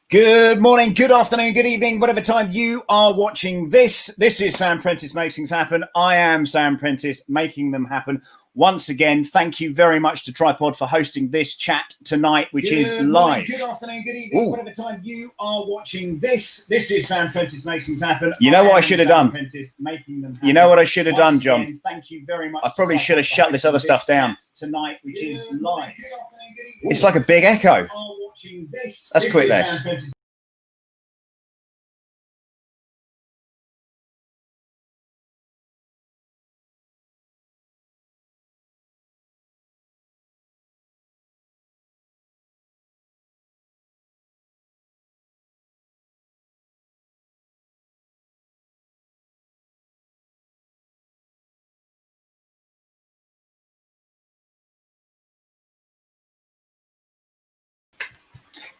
Good morning, good afternoon, good evening, whatever time you are watching this. This is Sam Prentice Makes Things Happen. I am Sam Prentice, making them happen. Once again, thank you very much to Tripod for hosting this chat tonight, which is live. Morning, good afternoon, good evening, whatever time you are watching this. This is Sam Prentice Makes Things Happen. You know what I should have done? Making them happen. You know what I should have done, John? Again, thank you very much. I probably should have shut this other stuff down tonight, which is live. It's like a big echo. Let's quit this.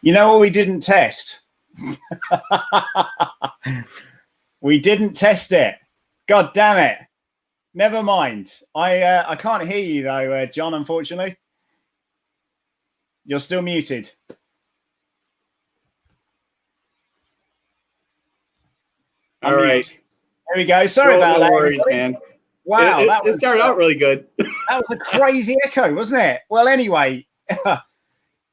You know what we didn't test? We didn't test it. God damn it. Never mind. I can't hear you though, John, unfortunately. You're still muted. All right. There we go. Sorry about that. No worries, man. Wow. It started out really good. That was a crazy echo, wasn't it? Well, anyway,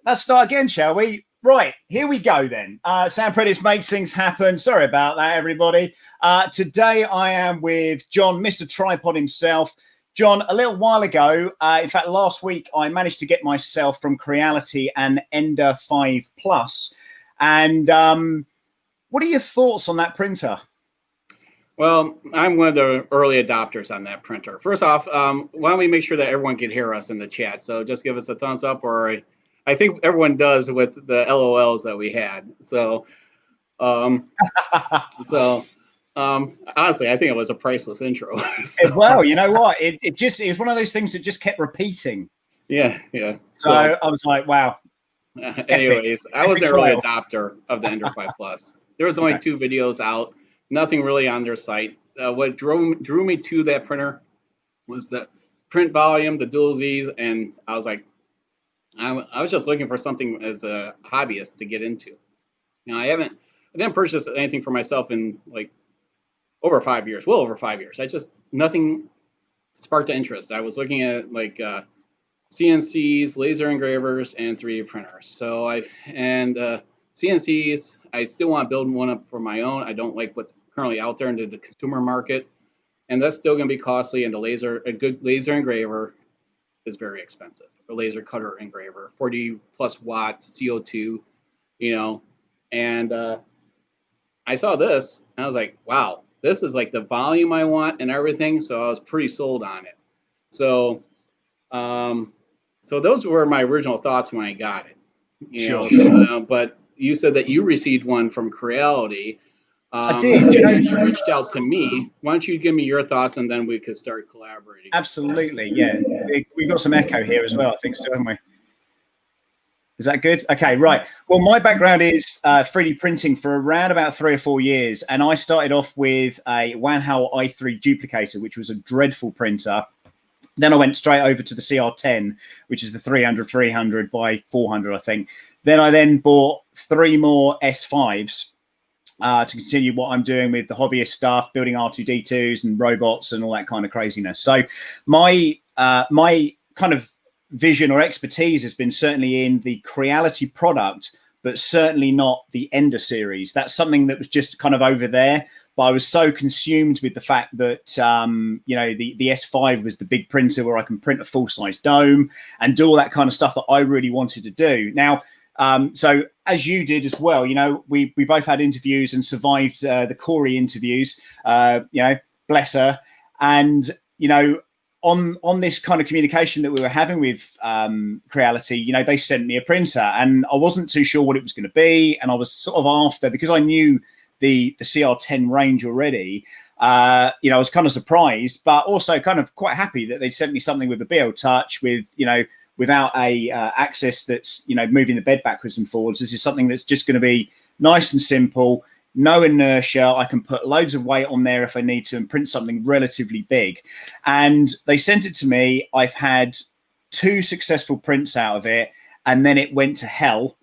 let's start again, shall we? Right, here we go then. Sam Prentice Makes Things Happen. Sorry about that, everybody. Today I am with John, Mr. Tripod himself. John, a little while ago, in fact, last week, I managed to get myself from Creality an Ender 5 Plus. And what are your thoughts on that printer? Well, I'm one of the early adopters on that printer. First off, why don't we make sure that everyone can hear us in the chat? So just give us a thumbs up, or I think everyone does with the LOLs that we had. So, honestly, I think it was a priceless intro. So, well, you know what? It was one of those things that just kept repeating. Yeah. So I was like, wow. Anyways, I was an early adopter of the Ender 5 Plus. There was only 2 videos out, nothing really on their site. What drew me to that printer was the print volume, the dual Z's, and I was like, I was just looking for something as a hobbyist to get into. Now I didn't purchase anything for myself in like over 5 years, well over 5 years. Nothing sparked the interest. I was looking at like CNCs, laser engravers, and 3D printers. So CNCs, I still want to build one up for my own. I don't like what's currently out there into the consumer market, and that's still going to be costly. And a good laser engraver is very expensive. A laser cutter engraver, 40 plus watt CO2, and I saw this and I was like, wow, this is like the volume I want and everything. So I was pretty sold on it. So those were my original thoughts when I got it. Sure. But you said that you received one from Creality. I did. You reached out to me. Why don't you give me your thoughts, and then we could start collaborating. Absolutely, yeah. We've got some echo here as well, I think, still, haven't we? Is that good? Okay, right. Well, my background is 3D printing for around about 3 or 4 years, and I started off with a Wanhao i3 duplicator, which was a dreadful printer. Then I went straight over to the CR10, which is the 300 by 400, I think. Then I bought 3 more S5s. To continue what I'm doing with the hobbyist stuff, building R2D2s and robots and all that kind of craziness. So my kind of vision or expertise has been certainly in the Creality product, but certainly not the Ender series. That's something that was just kind of over there. But I was so consumed with the fact that, the S5 was the big printer where I can print a full-size dome and do all that kind of stuff that I really wanted to do. Now, so as you did as well, we both had interviews and survived the Corey interviews, bless her. And, on this kind of communication that we were having with Creality, they sent me a printer and I wasn't too sure what it was going to be. And I was sort of after, because I knew the CR10 range already, I was kind of surprised, but also kind of quite happy that they sent me something with a BL Touch with, without a access that's, moving the bed backwards and forwards. This is something that's just going to be nice and simple, no inertia. I can put loads of weight on there if I need to and print something relatively big. And they sent it to me. I've had 2 successful prints out of it, and then it went to hell.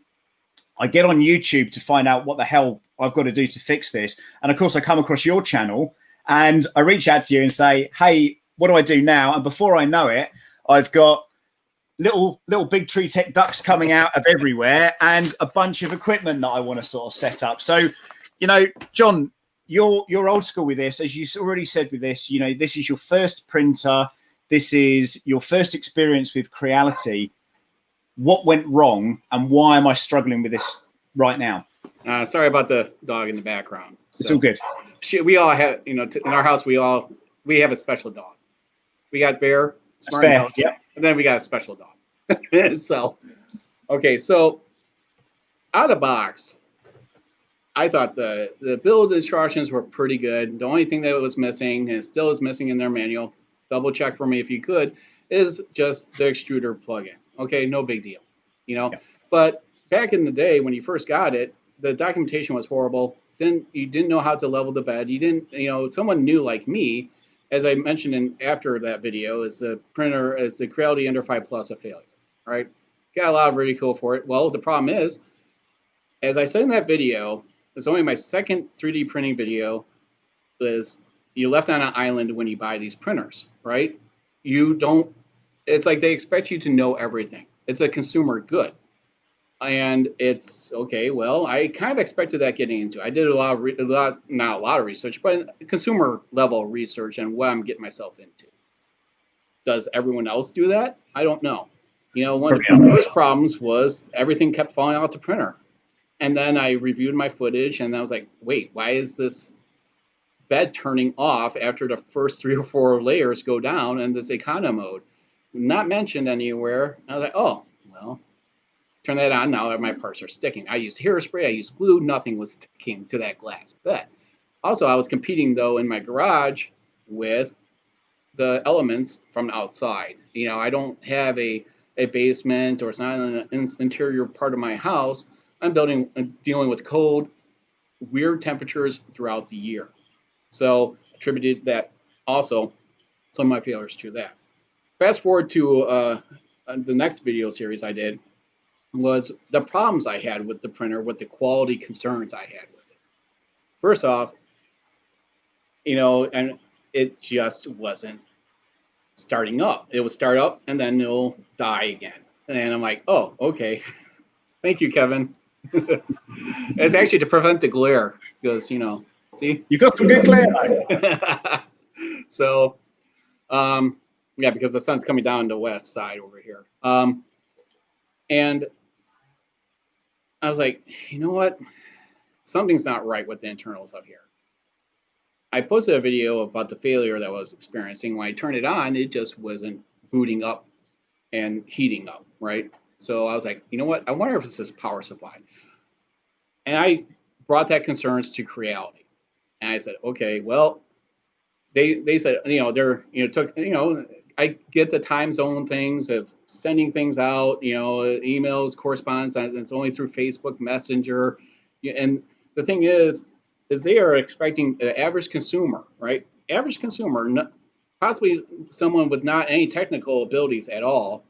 I get on YouTube to find out what the hell I've got to do to fix this. And of course, I come across your channel and I reach out to you and say, hey, what do I do now? And before I know it, I've got little Big Tree Tech ducks coming out of everywhere and a bunch of equipment that I want to sort of set up. So, you know, John, you're old school with this. As you already said with this, you know, this is your first printer. This is your first experience with Creality. What went wrong and why am I struggling with this right now? Sorry about the dog in the background. It's all good. We all have, you know, in our house, we have a special dog. We got Bear, Smart, fair, yeah. And then we got a special dog. So, okay, so out of the box, I thought the build instructions were pretty good. The only thing that was missing, and still is missing in their manual, double check for me if you could, is just the extruder plug-in. Okay, no big deal, you know. Yeah. But back in the day when you first got it, the documentation was horrible. You didn't know how to level the bed. You didn't, you know, someone new like me, as I mentioned after that video, is the Creality Ender 5 Plus a failure, right? Got a lot of ridicule for it. Well, the problem is, as I said in that video, it's only my second 3D printing video, is you're left on an island when you buy these printers, right? You don't, it's like they expect you to know everything. It's a consumer good. And it's, okay, well, I kind of expected that getting into it. I did not a lot of research, but consumer level research and what I'm getting myself into. Does everyone else do that? I don't know. You know, one of the first problems was everything kept falling out the printer. And then I reviewed my footage and I was like, wait, why is this bed turning off after the first 3 or 4 layers go down in this econo mode? Not mentioned anywhere. I was like, oh, well, turn that on. Now my parts are sticking. I used hairspray. I used glue. Nothing was sticking to that glass bed. Also, I was competing, though, in my garage with the elements from outside. You know, I don't have a basement, or it's not an interior part of my house. I'm dealing with cold, weird temperatures throughout the year. So attributed that also some of my failures to that. Fast forward to the next video series I did was the problems I had with the printer, with the quality concerns I had with it. First off, you know, and it just wasn't starting up. It would start up and then it'll die again. And I'm like, oh, okay. Thank you, Kevin. It's actually to prevent the glare because, you know, see? You got some good glare. So, yeah, because the sun's coming down the west side over here. And I was like, you know what? Something's not right with the internals up here. I posted a video about the failure that I was experiencing. When I turned it on, it just wasn't booting up and heating up, right? So I was like, you know what? I wonder if it's this power supply. And I brought that concerns to Creality. And I said, okay, well, they said, you know, they're, you know, took, you know, I get the time zone things of sending things out, you know, emails, correspondence, and it's only through Facebook Messenger. And the thing is they are expecting an average consumer, right? Average consumer, possibly someone with not any technical abilities at all,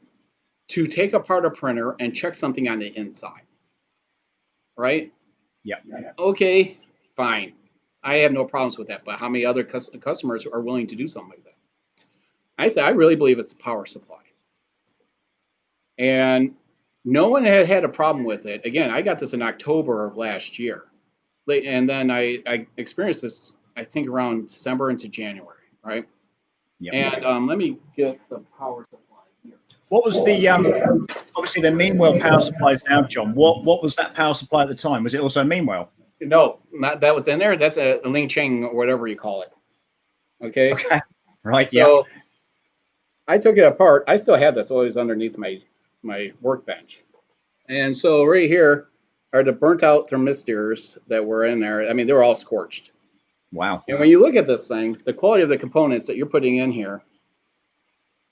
to take apart a printer and check something on the inside, right? Yeah. Okay, fine. I have no problems with that, but how many other customers are willing to do something like that? I said, I really believe it's the power supply. And no one had a problem with it. Again, I got this in October of last year. And then I experienced this, I think, around December into January, right? Yep. And let me get the power supply here. What was the, obviously the Meanwell power supply is now, John. What was that power supply at the time? Was it also Meanwell? No, not that was in there. That's a Ling Cheng or whatever you call it. Okay. Okay. Right. So I took it apart. I still have this always underneath my workbench. And so right here are the burnt out thermistors that were in there. I mean, they were all scorched. Wow. And when you look at this thing, the quality of the components that you're putting in here,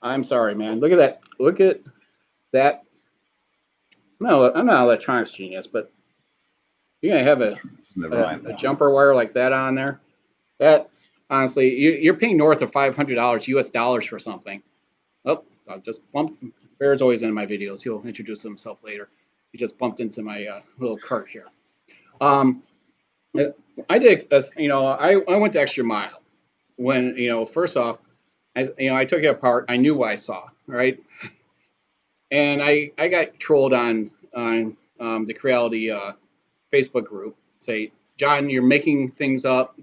I'm sorry, man. Look at that. Look at that. No, I'm not an electronics genius, but you're going to have a jumper wire like that on there. That, honestly, you're paying north of $500 US dollars for something. Oh, I just bumped. Bear's always in my videos. He'll introduce himself later. He just bumped into my little cart here. I did, I went the extra mile when, first off, I took it apart. I knew what I saw, right? And I got trolled on the Creality Facebook group. Say, John, you're making things up.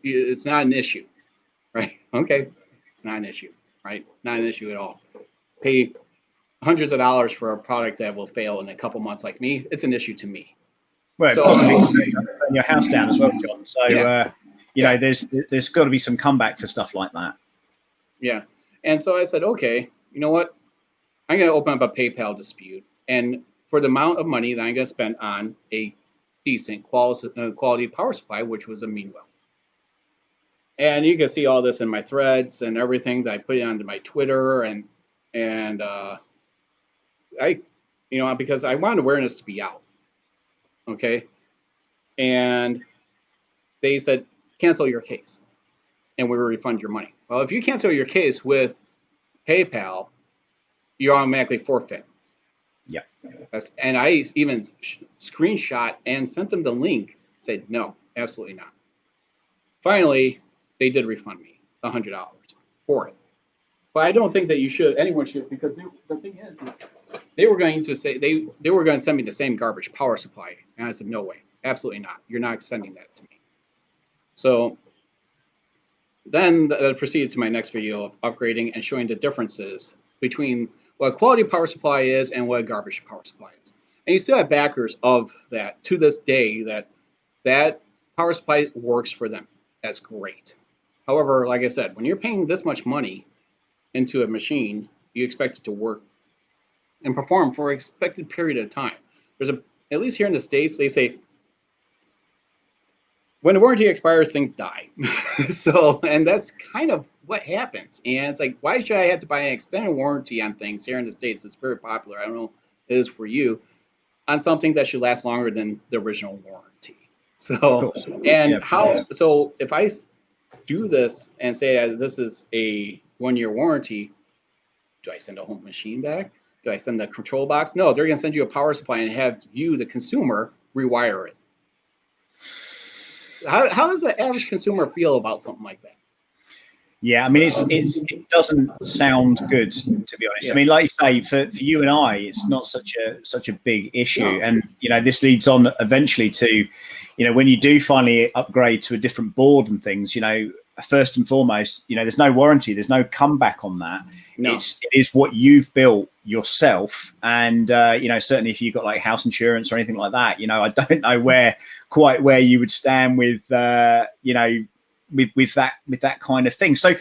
It's not an issue, right? Okay, it's not an issue, right? Not an issue at all. Pay hundreds of dollars for a product that will fail in a couple months like me. It's an issue to me. Well, So, possibly burn your house down as well, John. So, yeah. There's got to be some comeback for stuff like that. Yeah. And so I said, okay, you know what? I'm going to open up a PayPal dispute. And for the amount of money that I'm going to spend on a decent quality power supply, which was a Meanwell. And you can see all this in my threads and everything that I put onto my Twitter and because I want awareness to be out. Okay. And they said, cancel your case and we will refund your money. Well, if you cancel your case with PayPal, you automatically forfeit. Yeah. And I even screenshot and sent them the link, said, no, absolutely not. Finally, they did refund me $100 for it. But I don't think that anyone should, because the thing is they were going to say, they were going to send me the same garbage power supply. And I said, no way, absolutely not. You're not sending that to me. So then I proceeded to my next video of upgrading and showing the differences between what a quality power supply is and what a garbage power supply is. And you still have backers of that to this day that power supply works for them. That's great. However, like I said, when you're paying this much money into a machine, you expect it to work and perform for an expected period of time. At least here in the States, they say, when the warranty expires, things die. And that's kind of what happens. And it's like, why should I have to buy an extended warranty on things here in the States? It's very popular. I don't know if it is for you, on something that should last longer than the original warranty. So if I do this and say this is a 1-year warranty, do I send a whole machine back? Do I send the control box? No, they're going to send you a power supply and have you, the consumer, rewire it. How does the average consumer feel about something like that? Yeah, I mean, it doesn't sound good, to be honest. Yeah. I mean, like you say, for you and I, it's not such a big issue. No. And, this leads on eventually to, when you do finally upgrade to a different board and things, first and foremost, there's no warranty. There's no comeback on that. No. It is what you've built yourself. And, certainly if you've got like house insurance or anything like that, I don't know quite where you would stand with, with that kind of thing. So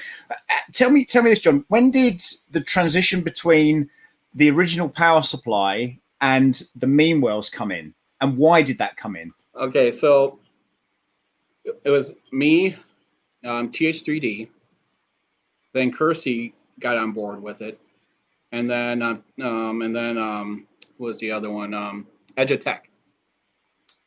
tell me this, John, when did the transition between the original power supply and the Meanwells come in, and why did that come in? Okay, so it was me, TH3D, then Kersey got on board with it, and then what was the other one? Edutech.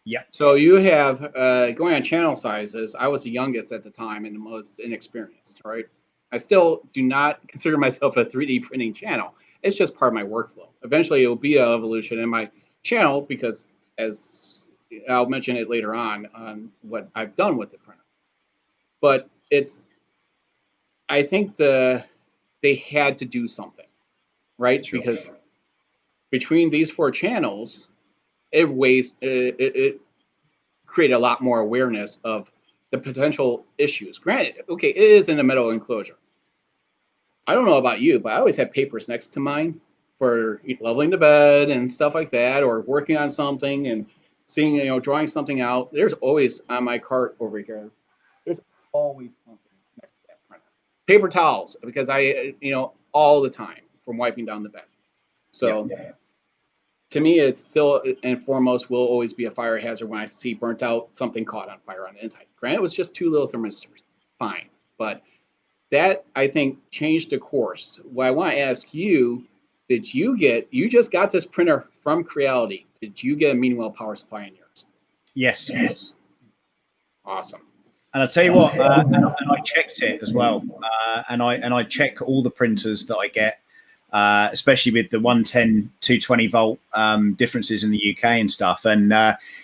Yeah. So you have going on channel sizes. I was the youngest at the time and the most inexperienced. Right. I still do not consider myself a 3D printing channel. It's just part of my workflow. Eventually, it will be an evolution in my channel because, as I'll mention it later on what I've done with the printer. But I think they had to do something, right? Sure. Because between these 4 channels, it created a lot more awareness of the potential issues. Granted, okay, it is in a metal enclosure. I don't know about you, but I always have papers next to mine for leveling the bed and stuff like that, or working on something and seeing, drawing something out. There's always on my cart over here, there's always something next to that printer. Paper towels, because I, all the time from wiping down the bed. So. Yeah. To me, it's still and foremost will always be a fire hazard when I see burnt out something caught on fire on the inside. Granted, it was just 2 little thermistors, fine. But that, I think, changed the course. What I want to ask you, you just got this printer from Creality. Did you get a Meanwell power supply in yours? Yes. Awesome. And I'll tell you what, and I checked it as well. And I check all the printers that I get. especially with the 110, 220 volt differences in the UK and stuff. And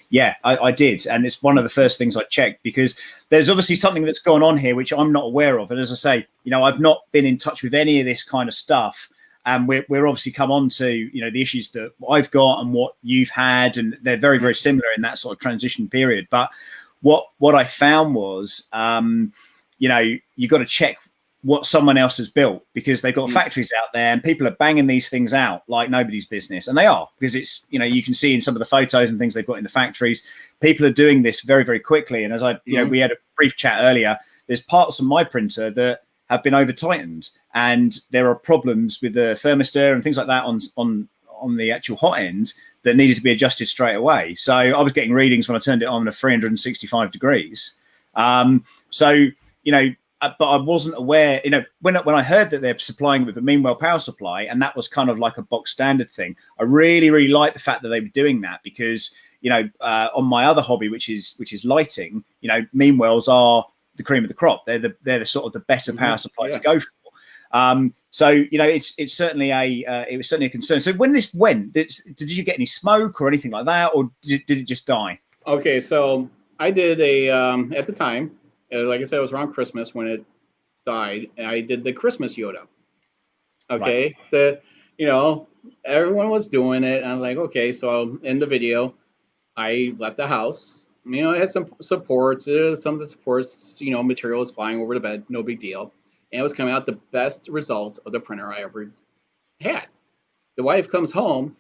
yeah, I did. And it's one of the first things I checked, because there's obviously something that's gone on here which I'm not aware of. And as I say, I've not been in touch with any of this kind of stuff. And we're obviously come on to, the issues that I've got and what you've had, and they're very, very similar in that sort of transition period. But what I found was, you got to check what someone else has built, because they've got factories out there and people are banging these things out like nobody's business. And they are, because it's, you can see in some of the photos and things they've got in the factories, people are doing this very, very quickly. And as we had a brief chat earlier, there's parts of my printer that have been over tightened, and there are problems with the thermistor and things like that on the actual hot end that needed to be adjusted straight away. So I was getting readings when I turned it on at 365 degrees. But I wasn't aware, when I heard that they're supplying with the Meanwell power supply, and that was kind of like a box standard thing, I really, really liked the fact that they were doing that, because, on my other hobby, which is lighting, Meanwells are the cream of the crop. They're the sort of the better power supply to go for. It's certainly it was certainly a concern. So when this went, did you get any smoke or anything like that, or did it just die? Okay, so I did at the time, like I said, it was around Christmas when it died. And I did the Christmas Yoda. Okay, right. Everyone was doing it. And I'm like, okay, so in the video, I left the house. It had some supports. Some of the supports, material was flying over the bed, no big deal. And it was coming out the best results of the printer I ever had. The wife comes home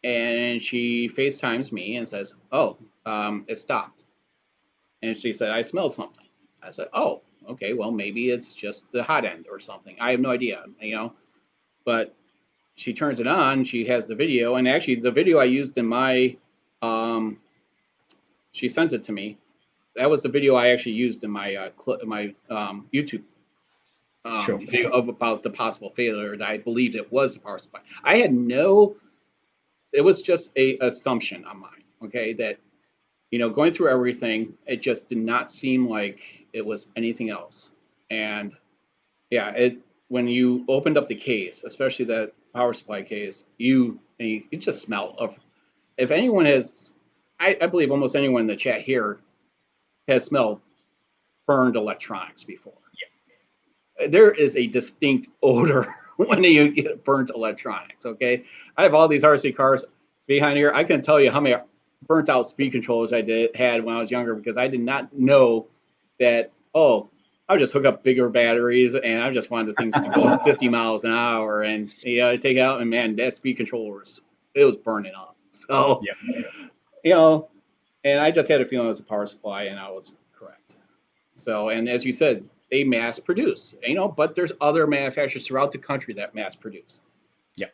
and she FaceTimes me and says, "Oh, it stopped." And she said, "I smelled something." I said, "Oh, okay, well, maybe it's just the hot end or something." I have no idea, But she turns it on. She has the video. And actually, the video I used in my, she sent it to me. That was the video I actually used in my YouTube video about the possible failure that I believed it was the power supply. It was just a assumption on mine, okay, that, going through everything, it just did not seem like it was anything else. And yeah, when you opened up the case, especially that power supply case, you just smell of, if anyone has, I believe almost anyone in the chat here has smelled burned electronics before. Yeah. There is a distinct odor when you get burnt electronics, okay? I have all these RC cars behind here. I can tell you how many burnt out speed controllers I had when I was younger, because I did not know that, I'll just hook up bigger batteries and I just wanted the things to go 50 miles an hour and take it out, and man, that speed controller it was burning up. So, and I just had a feeling it was a power supply, and I was correct. So, and as you said, they mass produce, but there's other manufacturers throughout the country that mass produce. Yeah.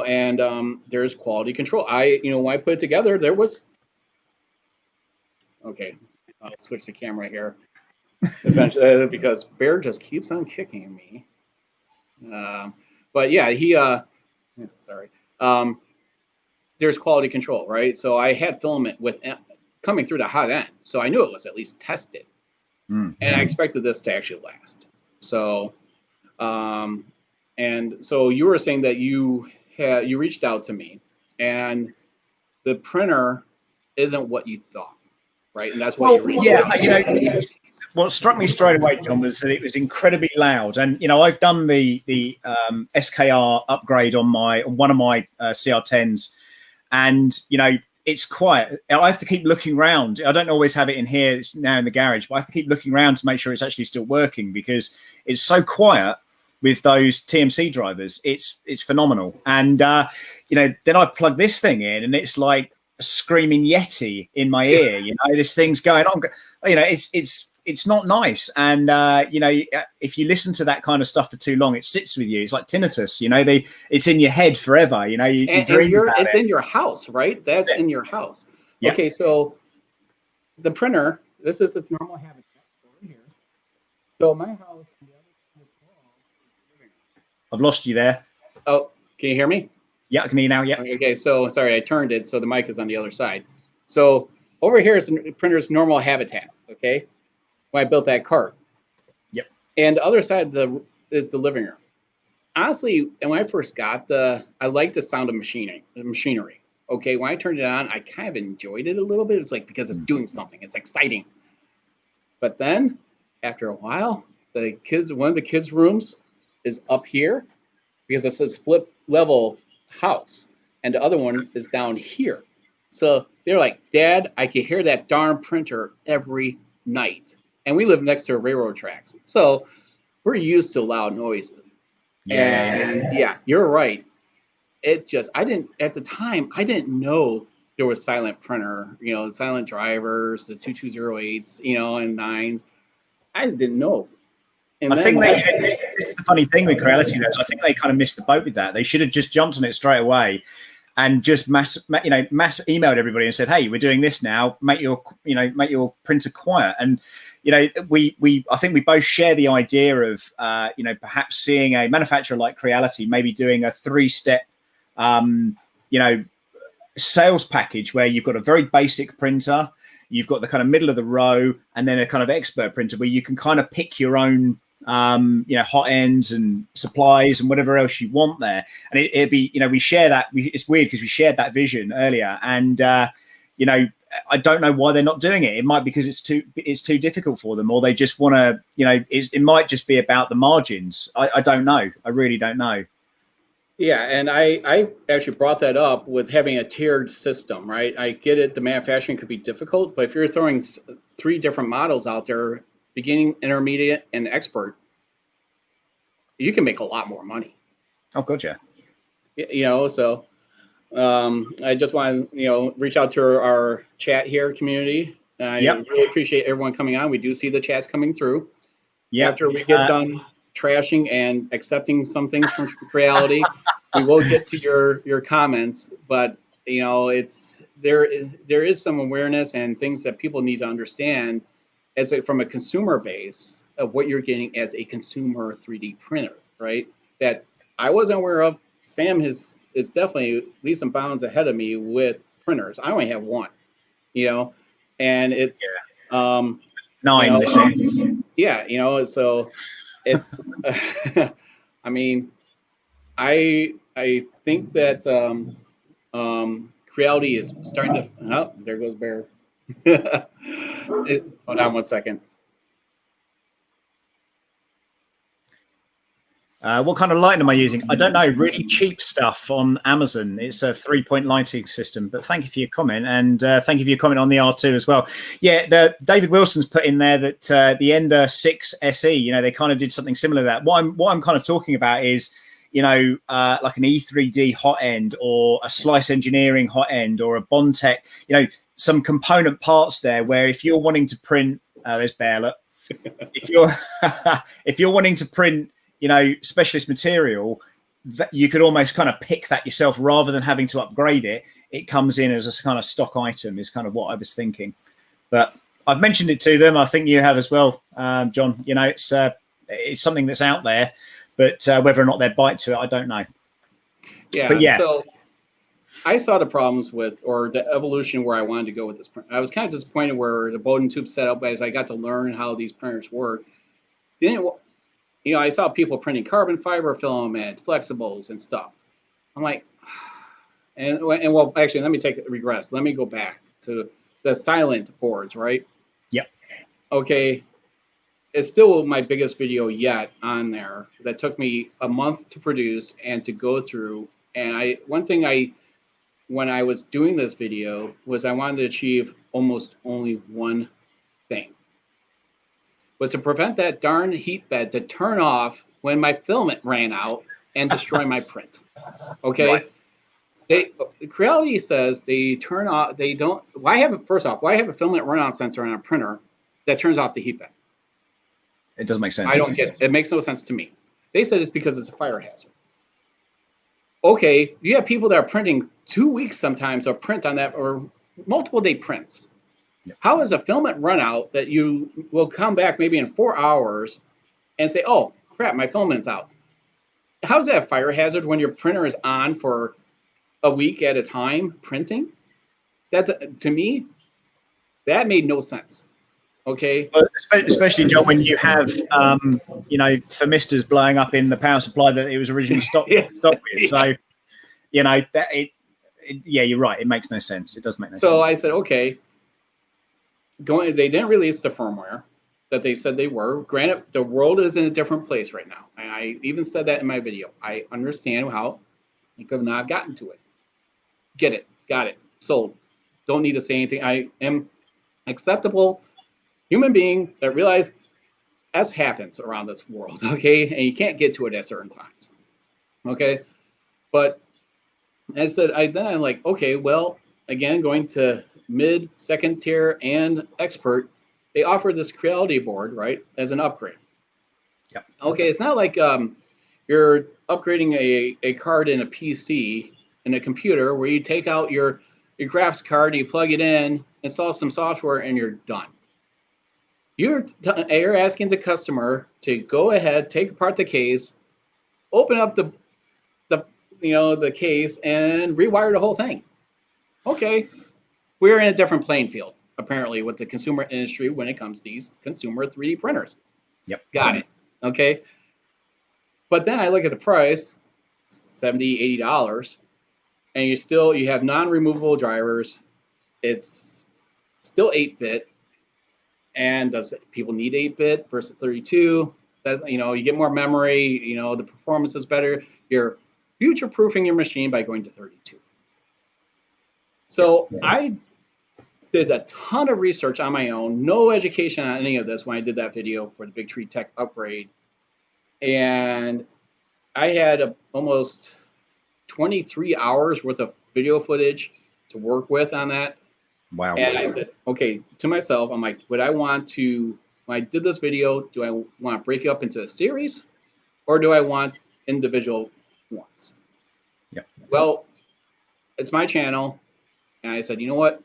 And there's quality control. When I put it together, there was, okay, I'll switch the camera here eventually, because Bear just keeps on kicking me. But yeah, sorry. There's quality control, right? So I had filament coming through the hot end, so I knew it was at least tested, and I expected this to actually last. So, and so you were saying that you reached out to me, and the printer isn't what you thought, right? And that's why you reached out. What struck me straight away, John, was that it was incredibly loud. And I've done the SKR upgrade on one of my CR10s, and it's quiet. I have to keep looking around. I don't always have it in here. It's now in the garage, but I have to keep looking around to make sure it's actually still working, because it's so quiet with those TMC drivers. It's phenomenal. And then I plug this thing in, and it's like a screaming Yeti in my ear. This thing's going on. It's not nice. And if you listen to that kind of stuff for too long, it sits with you. It's like tinnitus. It's in your head forever. It's in your house, right? That's in your house. Yeah. Okay, so the printer, this is its normal habitat over here. So my house. I've lost you there. Oh, can you hear me? Yeah, I can hear you now. Yeah. Okay, so sorry, I turned it so the mic is on the other side. So over here is the printer's normal habitat. Okay. When I built that cart. Yep. And the other side is the living room. honestly, and when I first got I liked the sound of machinery. Okay, when I turned it on, I kind of enjoyed it a little bit. It's like because it's doing something, it's exciting. But then, after a while, one of the kids' rooms is up here because it's a split level house, and the other one is down here. So they're like, Dad, I can hear that darn printer every night. And we live next to railroad tracks. So we're used to loud noises. And yeah, you're right. I didn't, at the time, I didn't know there was silent printer, silent drivers, the 2208s, and nines. I didn't know. And I think this is the funny thing with Creality, though. I think they kind of missed the boat with that. They should have just jumped on it straight away and just mass emailed everybody and said, "Hey, we're doing this now. Make your printer quiet." And I think we both share the idea of perhaps seeing a manufacturer like Creality maybe doing a 3-step sales package where you've got a very basic printer, you've got the kind of middle of the row, and then a kind of expert printer where you can kind of pick your own hot ends and supplies and whatever else you want there. And it'd be, we share that. It's weird because we shared that vision earlier, and I don't know why they're not doing it. It might be because it's too difficult for them, or they just want to, it might just be about the margins. I don't know. I really don't know. Yeah, and I actually brought that up with having a tiered system, right? I get it, the manufacturing could be difficult, but if you're throwing 3 different models out there, beginning, intermediate, and expert, you can make a lot more money. Oh, gotcha. So I just want to, reach out to our chat here community. I really appreciate everyone coming on. We do see the chats coming through. Yeah. After we get done trashing and accepting some things from Creality, we will get to your comments, but there is some awareness and things that people need to understand from a consumer base of what you're getting as a consumer 3D printer, right? That I wasn't aware of. Sam is definitely leaps and bounds ahead of me with printers. I only have one, and it's 9 this end. Yeah, so it's I mean, I think that Creality is starting to. Oh, there goes Bear. Hold on 1 second. What kind of lighting am I using? I don't know. Really cheap stuff on Amazon. It's a 3-point lighting system. But thank you for your comment, and thank you for your comment on the R2 as well. Yeah, David Wilson's put in there that the Ender 6 SE. They kind of did something similar to that. What I'm kind of talking about is like an E3D hot end or a Slice Engineering hot end or a Bondtech. Some component parts there where if you're wanting to print, there's Bear. Look, if you're wanting to print specialist material, that you could almost kind of pick that yourself rather than having to upgrade it. It comes in as a kind of stock item is kind of what I was thinking. But I've mentioned it to them. I think you have as well, John. It's something that's out there, but whether or not they bite to it, I don't know. Yeah. But yeah. So I saw the problems or the evolution where I wanted to go with this print. I was kind of disappointed where the Bowden tube setup, as I got to learn how these printers work, I saw people printing carbon fiber filament, flexibles, and stuff. I'm like, well, actually, let me regress. Let me go back to the silent boards, right? Yep. Okay. It's still my biggest video yet on there that took me a month to produce and to go through. And when I was doing this video was I wanted to achieve almost only one thing. Was to prevent that darn heat bed to turn off when my filament ran out and destroy my print. Okay. Right. Creality says they turn off, they don't, why have a filament runout sensor on a printer that turns off the heat bed? It doesn't make sense. I don't get it. It makes no sense to me. They said it's because it's a fire hazard. Okay, you have people that are printing 2 weeks sometimes of print on that or multiple day prints. Yep. How is a filament run out that you will come back maybe in 4 hours and say, oh, crap, my filament's out? How is that a fire hazard when your printer is on for a week at a time printing? To me, that made no sense. Okay. Well, especially, John, when you have, thermistors blowing up in the power supply that it was originally stocked with. So, you're right. It makes no sense. It does make no sense. So I said, okay. They didn't release the firmware that they said they were. Granted, the world is in a different place right now. And I even said that in my video. I understand how you could not have gotten to it. Get it. Got it. Sold. Don't need to say anything. I am acceptable human being that realize S happens around this world, okay? And you can't get to it at certain times, okay? But as I said, I'm like, okay, well, again, going to mid, second tier, and expert, they offer this Creality board, right, as an upgrade. Yep. Okay, it's not like you're upgrading a card in a PC, in a computer, where you take out your graphics card, you plug it in, install some software, and you're done. You're asking the customer to go ahead, take apart the case, open up the case, and rewire the whole thing. Okay, we're in a different playing field, apparently, with the consumer industry when it comes to these consumer 3D printers. Yep. Got it. Okay. But then I look at the price, $70, $80, and you have non-removable drivers. It's still 8-bit. And does people need 8-bit versus 32? That's, you get more memory, the performance is better. You're future-proofing your machine by going to 32. So I did a ton of research on my own, no education on any of this when I did that video for the Big Tree Tech upgrade. And I had almost 23 hours worth of video footage to work with on that. Wow. And I said, okay, to myself, I'm like, when I did this video, do I want to break it up into a series, or do I want individual ones? Yeah. Well, it's my channel. And I said, you know what?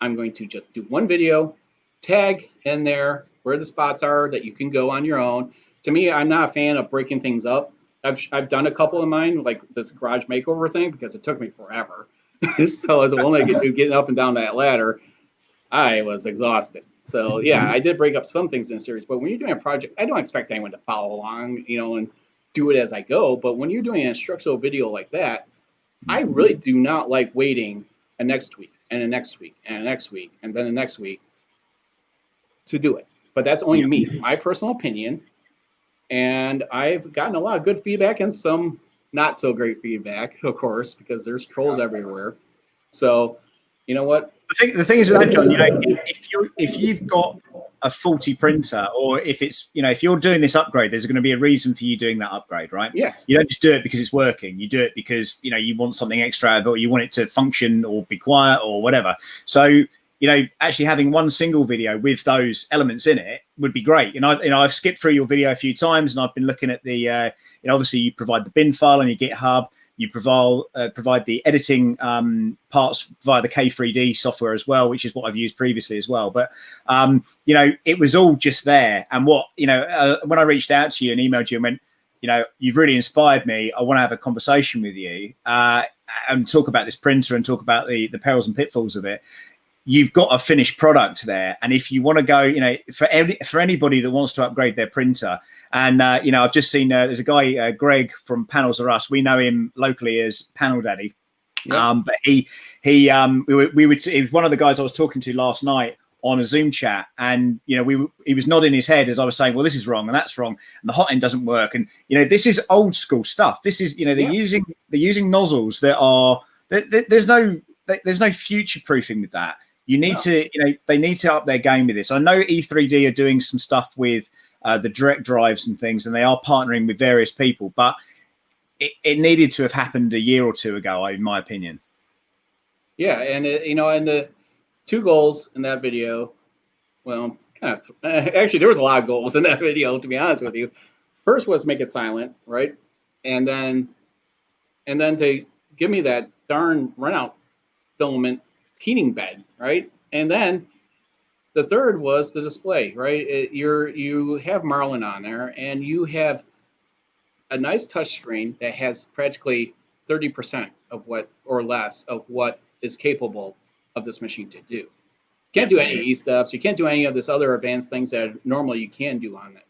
I'm going to just do one video, tag in there where the spots are that you can go on your own. To me, I'm not a fan of breaking things up. I've done a couple of mine, like this garage makeover thing, because it took me forever. So as a woman I could do getting up and down that ladder, I was exhausted. So yeah, I did break up some things in a series. But when you're doing a project, I don't expect anyone to follow along, and do it as I go. But when you're doing an instructional video like that, I really do not like waiting a next week and a next week and a next week and then the next week to do it. But that's only me, my personal opinion. And I've gotten a lot of good feedback and some not so great feedback, of course, because there's trolls everywhere. So, you know what? The thing is with that, John, if you've got a faulty printer, or if it's, if you're doing this upgrade, there's going to be a reason for you doing that upgrade, right? Yeah. You don't just do it because it's working. You do it because, you want something extra out of it, or you want it to function or be quiet or whatever. So, actually having one single video with those elements in it would be great. I've skipped through your video a few times, and I've been looking at the, obviously you provide the bin file on your GitHub. You provide the editing parts via the K3D software as well, which is what I've used previously as well. But, it was all just there. And when I reached out to you and emailed you and went, you've really inspired me. I want to have a conversation with you and talk about this printer and talk about the perils and pitfalls of it. You've got a finished product there. And if you want to go, for anybody that wants to upgrade their printer, and, I've just seen there's a guy, Greg from Panels R Us. We know him locally as Panel Daddy. Yep. But he was one of the guys I was talking to last night on a Zoom chat. And, he was nodding his head as I was saying, well, this is wrong and that's wrong. And the hot end doesn't work. And, this is old school stuff. This is, they're using nozzles that are, there's no future proofing with that. You need to, they need to up their game with this. I know E3D are doing some stuff with the direct drives and things, and they are partnering with various people, but it needed to have happened a year or two ago, in my opinion. Yeah, and and the two goals in that video, well, actually there was a lot of goals in that video, to be honest with you. First was make it silent, right? And then to give me that darn runout filament heating bed, right? And then the third was the display, right? You have Marlin on there, and you have a nice touchscreen that has practically 30% of what, or less, of what is capable of this machine to do. Can't do any E-steps. You can't do any of this other advanced things that normally you can do on it.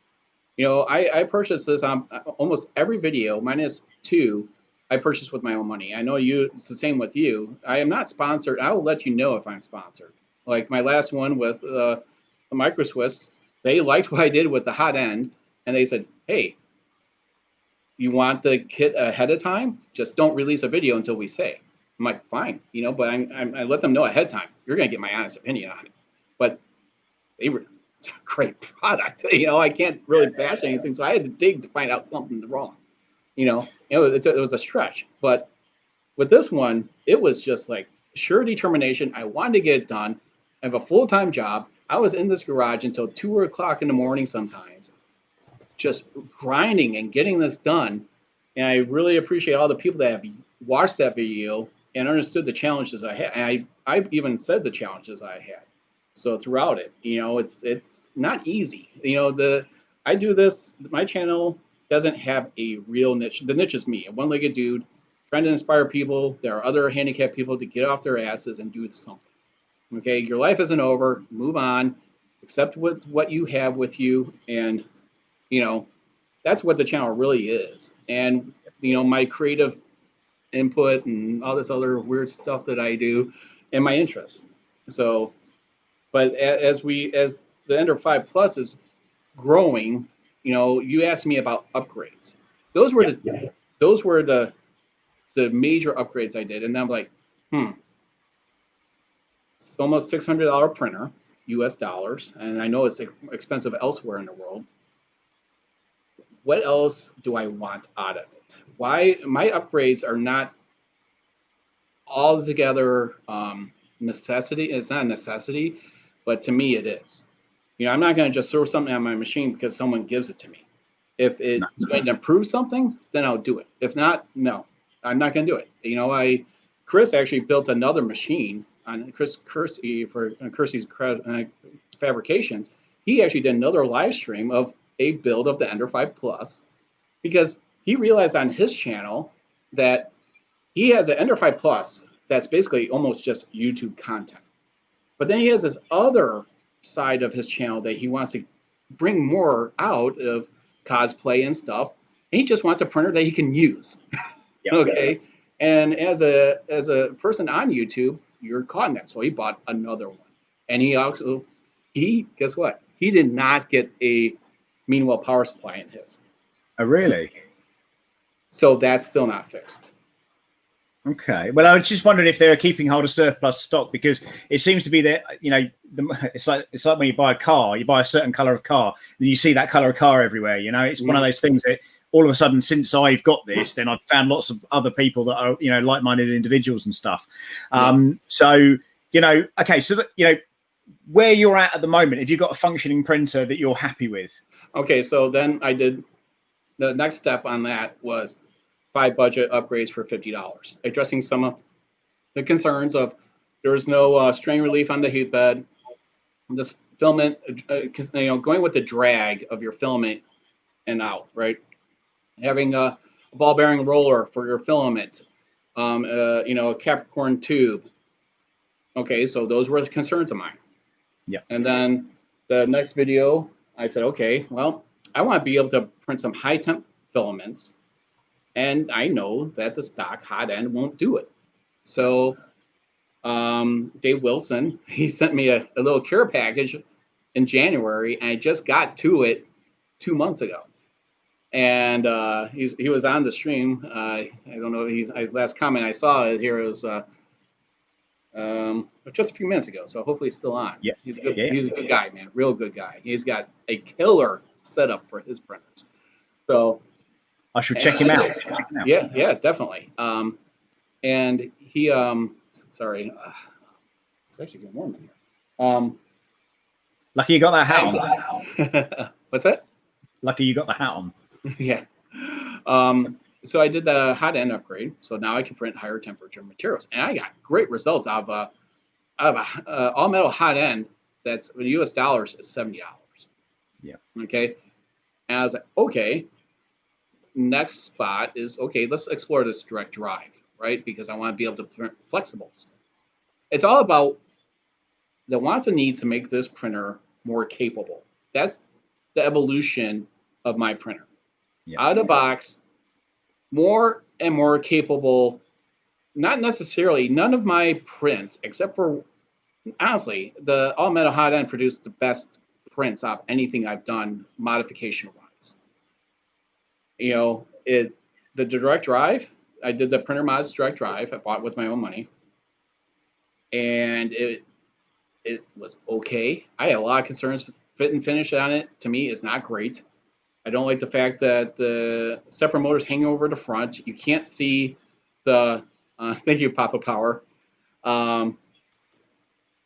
You know, I purchased this on almost every video, minus 2, I purchased with my own money. I know it's the same with you. I am not sponsored. I will let you know if I'm sponsored. Like my last one with the Micro Swiss, they liked what I did with the hot end, and they said, hey, you want the kit ahead of time? Just don't release a video until we say. I'm like, fine, you know, but I let them know ahead of time. You're going to get my honest opinion on it. But it's a great product. You know, I can't really bash anything. So I had to dig to find out something wrong. You know, it was a stretch. But with this one, it was just like sure determination. I wanted to get it done. I have a full-time job. I was in this garage until 2 o'clock in the morning sometimes, just grinding and getting this done. And I really appreciate all the people that have watched that video and understood the challenges I had. And I even said the challenges I had. So throughout it, you know, it's not easy. You know, I do this, my channel doesn't have a real niche. The niche is me, a one-legged dude, trying to inspire people. There are other handicapped people to get off their asses and do something. Okay, your life isn't over. Move on, accept what you have with you, and you know, that's what the channel really is. And you know, my creative input and all this other weird stuff that I do, and my interests. So, but as the Ender 5 Plus is growing, you know, you asked me about upgrades. Those were the major upgrades I did, and I'm like, it's almost $600 printer, US dollars, and I know it's expensive elsewhere in the world. What else do I want out of it? Why my upgrades are not altogether necessity. It's not a necessity, but to me it is. You know, I'm not going to just throw something on my machine because someone gives it to me. If it's going to improve something, then I'll do it. If not, no, I'm not going to do it. You know, Chris actually built another machine on Chris Kersey for Kersey's Fabrications. He actually did another live stream of a build of the Ender 5 Plus because he realized on his channel that he has an Ender 5 Plus that's basically almost just YouTube content. But then he has this other side of his channel that he wants to bring more out of cosplay and stuff. And he just wants a printer that he can use. Yep. Okay. And as a person on YouTube, you're caught in that. So he bought another one. And guess what? He did not get a Meanwhile power supply in his. Oh, really? So that's still not fixed. Okay. Well, I was just wondering if they're keeping hold of surplus stock because it seems to be that, you know, it's like when you buy a car, you buy a certain color of car, then you see that color of car everywhere. You know, it's one of those things that all of a sudden, since I've got this, then I've found lots of other people that are, you know, like-minded individuals and stuff. So, you know, okay. So that, you know, where you're at the moment, have you got a functioning printer that you're happy with? Okay. So then I did the next step on that was 5 budget upgrades for $50, addressing some of the concerns of there was no strain relief on the heat bed, this filament, because you know, going with the drag of your filament and out, right? Having a ball bearing roller for your filament, you know, a Capricorn tube. Okay, so those were the concerns of mine. Yeah. And then the next video, I said, okay, well, I want to be able to print some high temp filaments. And I know that the stock hot end won't do it. So Dave Wilson, he sent me a little care package in January, and I just got to it 2 months ago. And he was on the stream. I don't know, his last comment I saw here was just a few minutes ago. So hopefully he's still on. Yeah. He's a good guy, man. Real good guy. He's got a killer setup for his printers. So I should check him out. Yeah, definitely. And he, sorry, it's actually getting warm in here. Lucky you got that hat on. What's that? Lucky you got the hat on. Yeah. So I did the hot end upgrade. So now I can print higher temperature materials, and I got great results out of a all metal hot end. That's US dollars is $70. Yeah. Okay. And I was like, okay. Next spot is, okay, let's explore this direct drive, right? Because I want to be able to print flexibles. It's all about the wants and needs to make this printer more capable. That's the evolution of my printer. Yeah. Out of the box, more and more capable. Not necessarily, none of my prints, except for, honestly, the all metal hot end produced the best prints of anything I've done modification wise. You know, the direct drive, I did the printer mods direct drive. I bought with my own money, and it was okay. I had a lot of concerns. Fit and finish on it to me is not great. I don't like the fact that the stepper motor's hanging over the front. You can't see the thank you, Papa Power.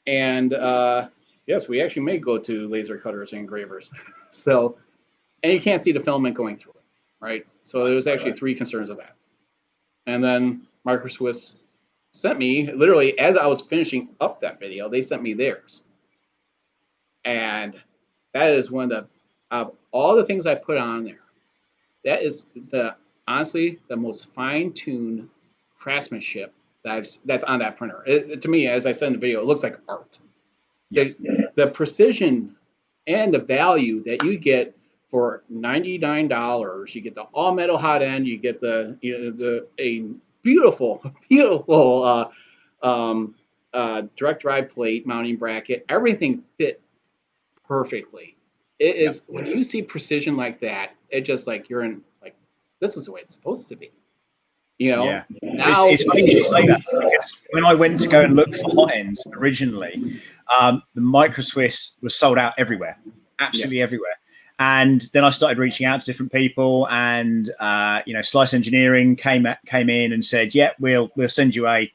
Yes, we actually may go to laser cutters and engravers. So, and you can't see the filament going through it, right? So there was actually 3 concerns of that. And then Micro Swiss sent me, literally as I was finishing up that video, they sent me theirs. And that is one of all the things I put on there, that is honestly the most fine-tuned craftsmanship that's on that printer. To me, as I said in the video, it looks like art. The precision and the value that you get for $99, you get the all metal hot end, you get a beautiful direct drive plate mounting bracket. Everything fit perfectly. It is when you see precision like that, it just like you're in like this is the way it's supposed to be. You know, now it's funny you should say that, because when I went to go and look for hot ends originally, the Micro Swiss was sold out everywhere, absolutely everywhere. And then I started reaching out to different people, and Slice Engineering came in and said, "Yeah, we'll send you a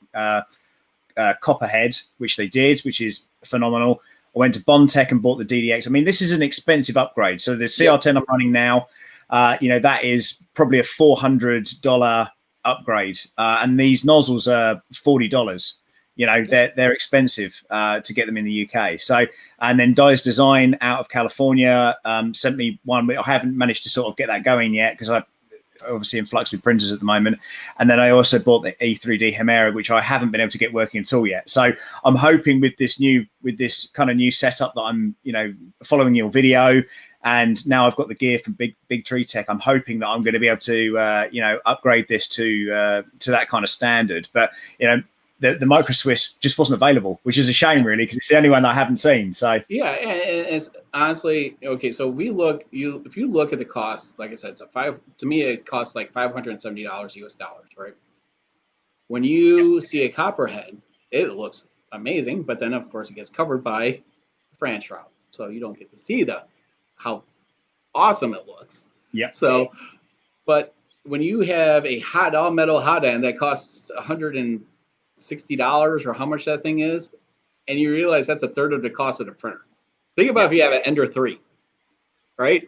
copperhead," which they did, which is phenomenal. I went to Bondtech and bought the DDX. I mean, this is an expensive upgrade. So the CR10 I'm running now, that is probably a $400 upgrade, and these nozzles are $40. They're expensive to get them in the UK. So, and then Dyes Design out of California sent me one. I haven't managed to sort of get that going yet because I'm obviously in flux with printers at the moment. And then I also bought the E3D Hemera, which I haven't been able to get working at all yet. So I'm hoping with this kind of new setup that I'm, following your video, and now I've got the gear from Big Tree Tech. I'm hoping that I'm going to be able to, upgrade this to that kind of standard. But the Micro Swiss just wasn't available, which is a shame, really, because it's the only one that I haven't seen. So yeah, and it's honestly okay. So if you look at the cost, like I said, to me it costs like $570 US dollars, right? When you see a copperhead, it looks amazing, but then of course it gets covered by Fran shroud, so you don't get to see how awesome it looks. Yeah. So, but when you have a all metal hot end that costs $160 or how much that thing is, and you realize that's a third of the cost of the printer. Think about if you have an Ender 3, right?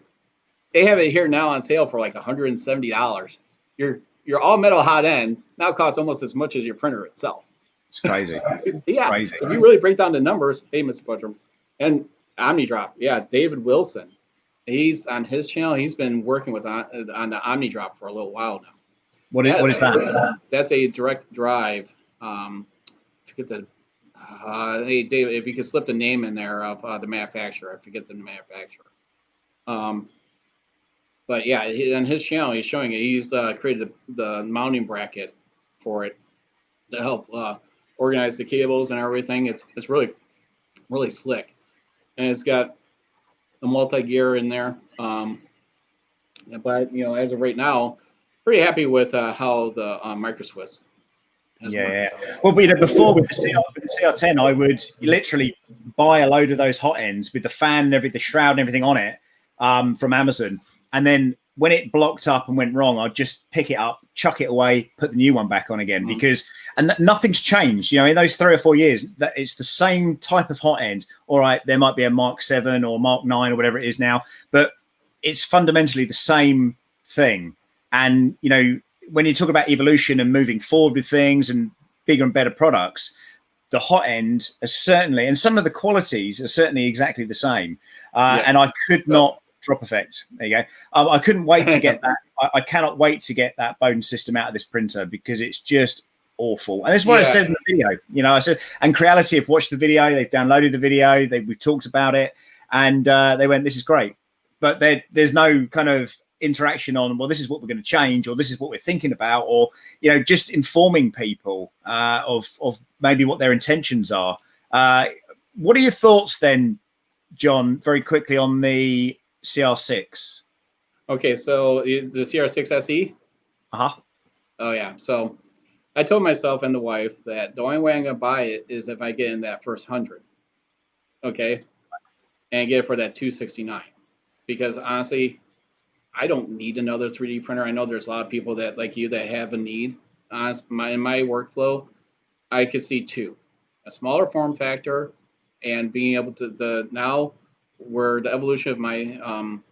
They have it here now on sale for like $170. Your all metal hot end now costs almost as much as your printer itself. It's crazy. Yeah. Crazy. If you really break down the numbers, hey, Mr. Budrum, and OmniDrop, David Wilson, he's on his channel. He's been working on the OmniDrop for a little while now. What is that? That's a direct drive. Forget the hey David, if you could slip the name in there of the manufacturer. I forget the manufacturer. But yeah, on his channel, he's showing it. He's created the mounting bracket for it to help organize the cables and everything. It's really, really slick, and it's got a multi-gear in there. But as of right now, pretty happy with how the Micro Swiss. Yeah. Well, before with the CR10, I would literally buy a load of those hot ends with the fan and the shroud and everything on it from Amazon, and then when it blocked up and went wrong, I'd just pick it up, chuck it away, put the new one back on again, because nothing's changed. In those 3 or 4 years, that it's the same type of hot end. All right, there might be a Mark 7 or Mark 9 or whatever it is now, but it's fundamentally the same thing. And when you talk about evolution and moving forward with things and bigger and better products, the hot end is certainly, and some of the qualities are certainly exactly the same. And I could not drop effect. There you go. I couldn't wait to get that. I cannot wait to get that bone system out of this printer, because it's just awful. And this is what I said in the video. You know, I said, and Creality have watched the video, they've downloaded the video, we've talked about it, and they went, "This is great," but there's no kind of interaction on, well, this is what we're going to change, or this is what we're thinking about, or just informing people of maybe what their intentions are. What are your thoughts then, John, very quickly on the CR6? Okay, so the CR6 SE. Oh yeah. So I told myself and the wife that the only way I'm gonna buy it is if I get in that first 100. Okay, and get it for that 269, because honestly, I don't need another 3D printer. I know there's a lot of people that like you that have a need. In my workflow, I could see two: a smaller form factor, and being able to now where the evolution of my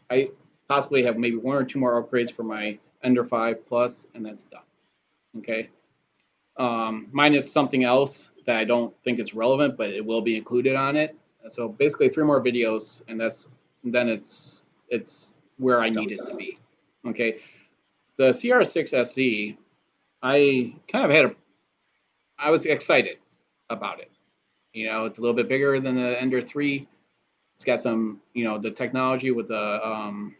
I possibly have maybe one or two more upgrades for my Ender 5 Plus, and that's done. Okay. Mine is something else that I don't think it's relevant, but it will be included on it. So basically 3 more videos, and then it's where I need it to be. Okay. The CR6 SE, I kind of I was excited about it. It's a little bit bigger than the Ender 3. It's got some, the technology with the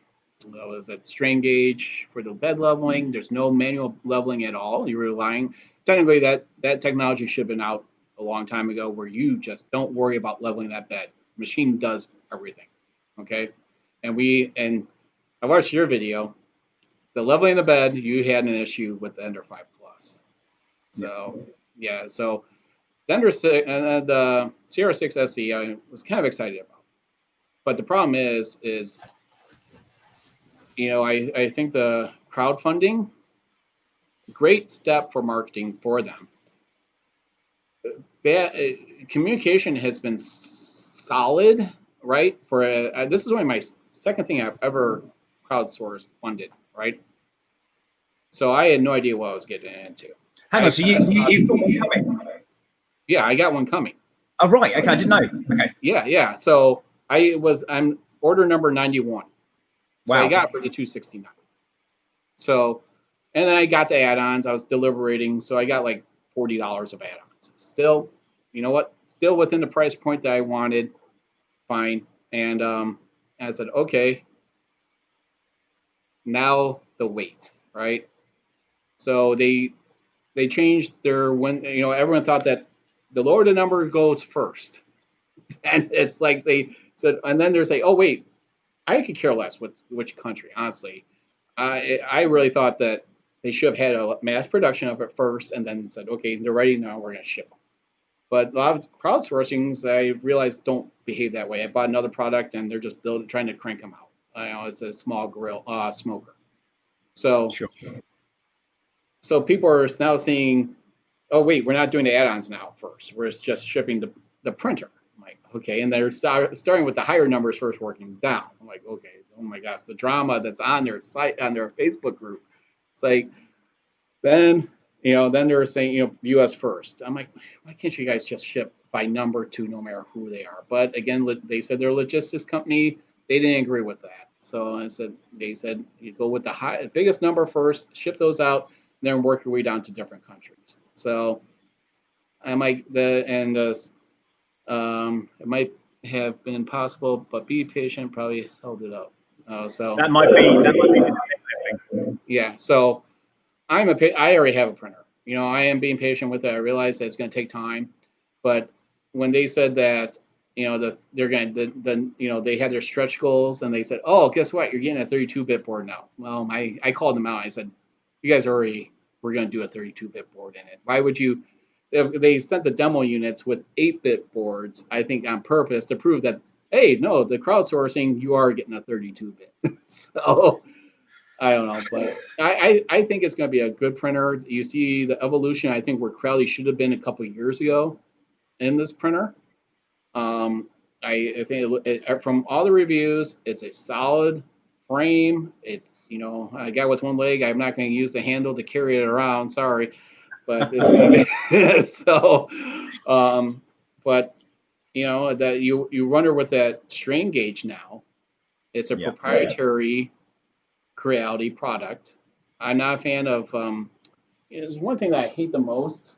strain gauge for the bed leveling. There's no manual leveling at all. You're relying, technically that technology should have been out a long time ago, where you just don't worry about leveling that bed. The machine does everything. Okay. And I watched your video. The leveling of the bed, you had an issue with the Ender 5 Plus. So so the Ender the CR6 SE I was kind of excited about. But the problem is I think the crowdfunding, great step for marketing for them. Communication has been solid, right? For this is only my second thing I've ever crowdsourced funded, right? So I had no idea what I was getting into. Hang on, so you've got one coming? Yeah, I got one coming. Oh, right. Okay, I didn't know. Okay. Yeah. So I'm order number 91. So I got for the 269. So, and then I got the add-ons. I was deliberating, so I got like $40 of add-ons. Still, you know what? Still within the price point that I wanted. Fine. And I said, okay. Now the weight, right? So they changed their everyone thought that the lower the number goes first, and it's like they said, and then they're saying, oh wait, I could care less with which country, honestly. I really thought that they should have had a mass production of it first, and then said, okay, they're ready now, we're going to ship them. But a lot of crowdsourcings, I realized, don't behave that way. I bought another product, and they're just trying to crank them out. It's a small grill smoker. So, sure. So people are now seeing, oh wait, we're not doing the add-ons now first. We're just shipping the printer. I'm like, okay, and they're starting with the higher numbers first, working down. I'm like, okay, oh my gosh, the drama that's on their site, on their Facebook group. It's like, then they're saying, U.S. first. I'm like, why can't you guys just ship by number to no matter who they are? But again, they said they're a logistics company. They didn't agree with that. So they said you go with the biggest number first, ship those out, and then work your way down to different countries. So I'm like, it might have been possible, but be patient probably held it up. So that might be. Yeah. So I already have a printer. I am being patient with it. I realize that it's going to take time, but when they said that, they're going to, they had their stretch goals, and they said, oh, guess what? You're getting a 32-bit board now. Well, I called them out. I said, you guys we're going to do a 32-bit board in it. Why would you? They sent the demo units with 8-bit boards, I think on purpose, to prove that, hey, no, the crowdsourcing, you are getting a 32-bit. So I don't know, but I think it's going to be a good printer. You see the evolution, I think, where Creality should have been a couple of years ago in this printer. I think from all the reviews, it's a solid frame. It's, a guy with one leg. I'm not going to use the handle to carry it around. Sorry, but it's going to be so. But that you run her with that strain gauge now. It's a proprietary Creality product. I'm not a fan of. There's one thing that I hate the most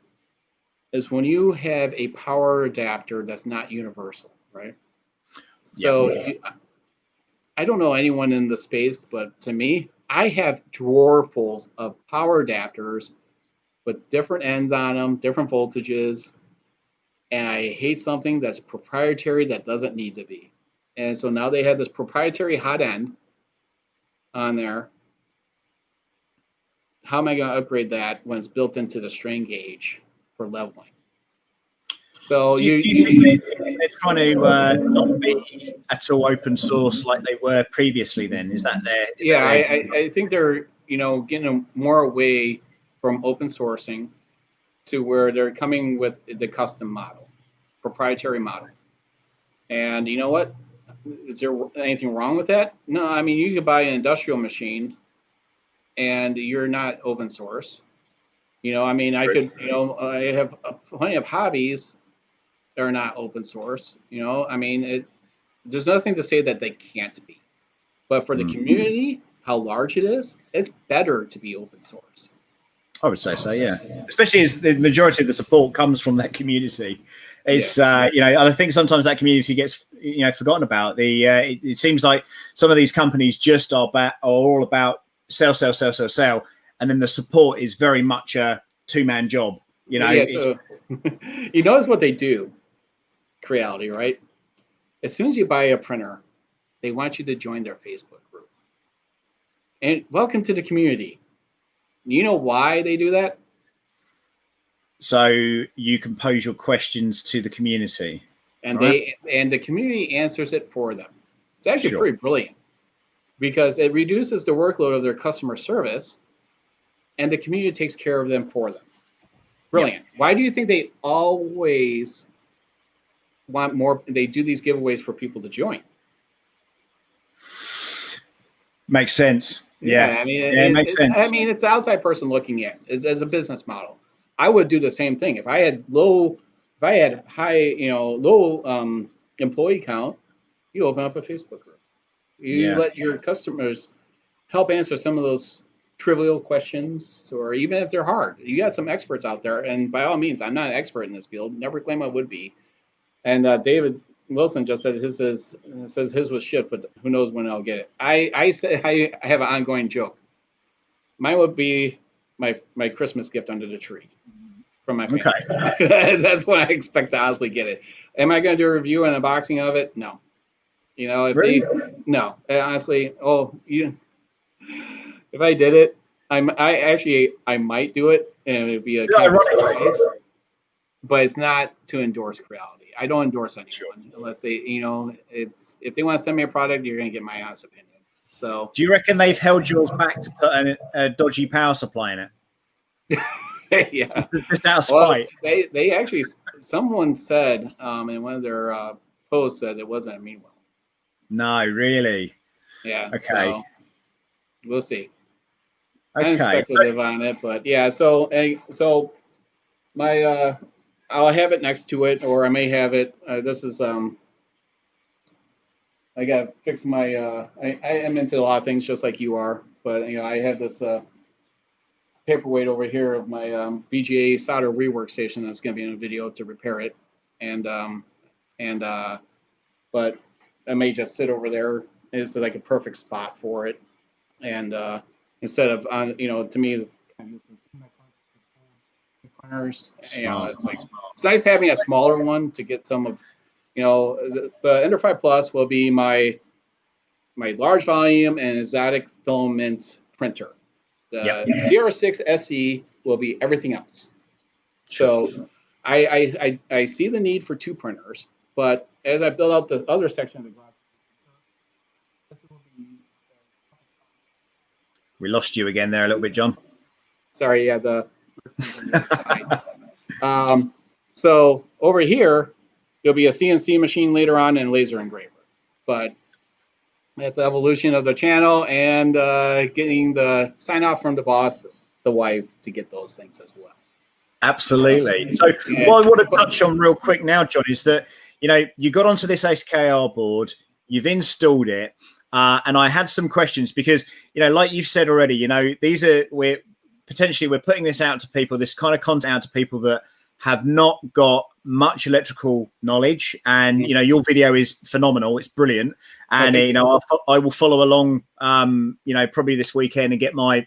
is when you have a power adapter that's not universal, right? So I don't know anyone in the space, but to me, I have drawerfuls of power adapters with different ends on them, different voltages, and I hate something that's proprietary that doesn't need to be. And so now they have this proprietary hot end on there. How am I going to upgrade that when it's built into the strain gauge for leveling? So do you think they're trying to not be at all open source like they were previously? Then is that their? I think they're getting more away from open sourcing to where they're coming with the custom model, proprietary model. And you know what? Is there anything wrong with that? No, I mean you could buy an industrial machine, and you're not open source. I mean I could I have plenty of hobbies that are not open source. I mean there's nothing to say that they can't be, but for the community, how large it is, it's better to be open source. I would say so, yeah. Especially as the majority of the support comes from that community. It's and I think sometimes that community gets forgotten about. It seems like some of these companies just are all about sell, and then the support is very much a two-man job. So you notice what they do, Creality, right? As soon as you buy a printer, they want you to join their Facebook group. And welcome to the community. You know why they do that? So you can pose your questions to the community. And the community answers it for them. It's actually pretty brilliant because it reduces the workload of their customer service and the community takes care of them for them. Brilliant. Yep. Why do you think they always want more? They do these giveaways for people to join. Makes sense. Yeah. I mean, it makes sense. I mean, it's the outside person looking at it as a business model. I would do the same thing if I had high, low employee count. You open up a Facebook group. You let your customers help answer some of those trivial questions, or even if they're hard. You got some experts out there, and by all means, I'm not an expert in this field. Never claim I would be. And David Wilson just said says his was shit, but who knows when I'll get it. I say I have an ongoing joke. Mine would be my Christmas gift under the tree from my family. Okay. That's when I expect to honestly get it. Am I going to do a review and unboxing of it? No. No. Honestly, if I did it, I might do it, and it'd be a kind of surprise. But it's not to endorse Creality. I don't endorse anyone unless they, if they want to send me a product, you're going to get my honest opinion. So, do you reckon they've held yours back to put a dodgy power supply in it? Yeah, just out of spite. Well, they actually, someone said in one of their posts that it wasn't a mean one. No, really. Yeah. Okay. So we'll see. Okay. I'm speculative on it, but yeah. So my I'll have it next to it, or I may have it. This is I got to fix my. I am into a lot of things just like you are, but I have this paperweight over here of my BGA solder rework station that's going to be in a video to repair it, but I may just sit over there. It's like a perfect spot for it, and instead of to me. Printers, it's nice having a smaller one to get some of, the Ender 5 Plus will be my large volume and exotic filament printer. The CR6 SE will be everything else. So I see the need for two printers, but as I build out this other section of the glass, we lost you again there a little bit, John. Sorry, so over here, there'll be a CNC machine later on and laser engraver. But that's the evolution of the channel and getting the sign off from the boss, the wife, to get those things as well. Absolutely. So what I want to touch on real quick now, John, is that, you got onto this SKR board, you've installed it, and I had some questions because, like you've said already, we're putting this out to people, this kind of content out to people that have not got much electrical knowledge, and you know, your video is phenomenal, it's brilliant, and you know, I will follow along you know, probably this weekend and get my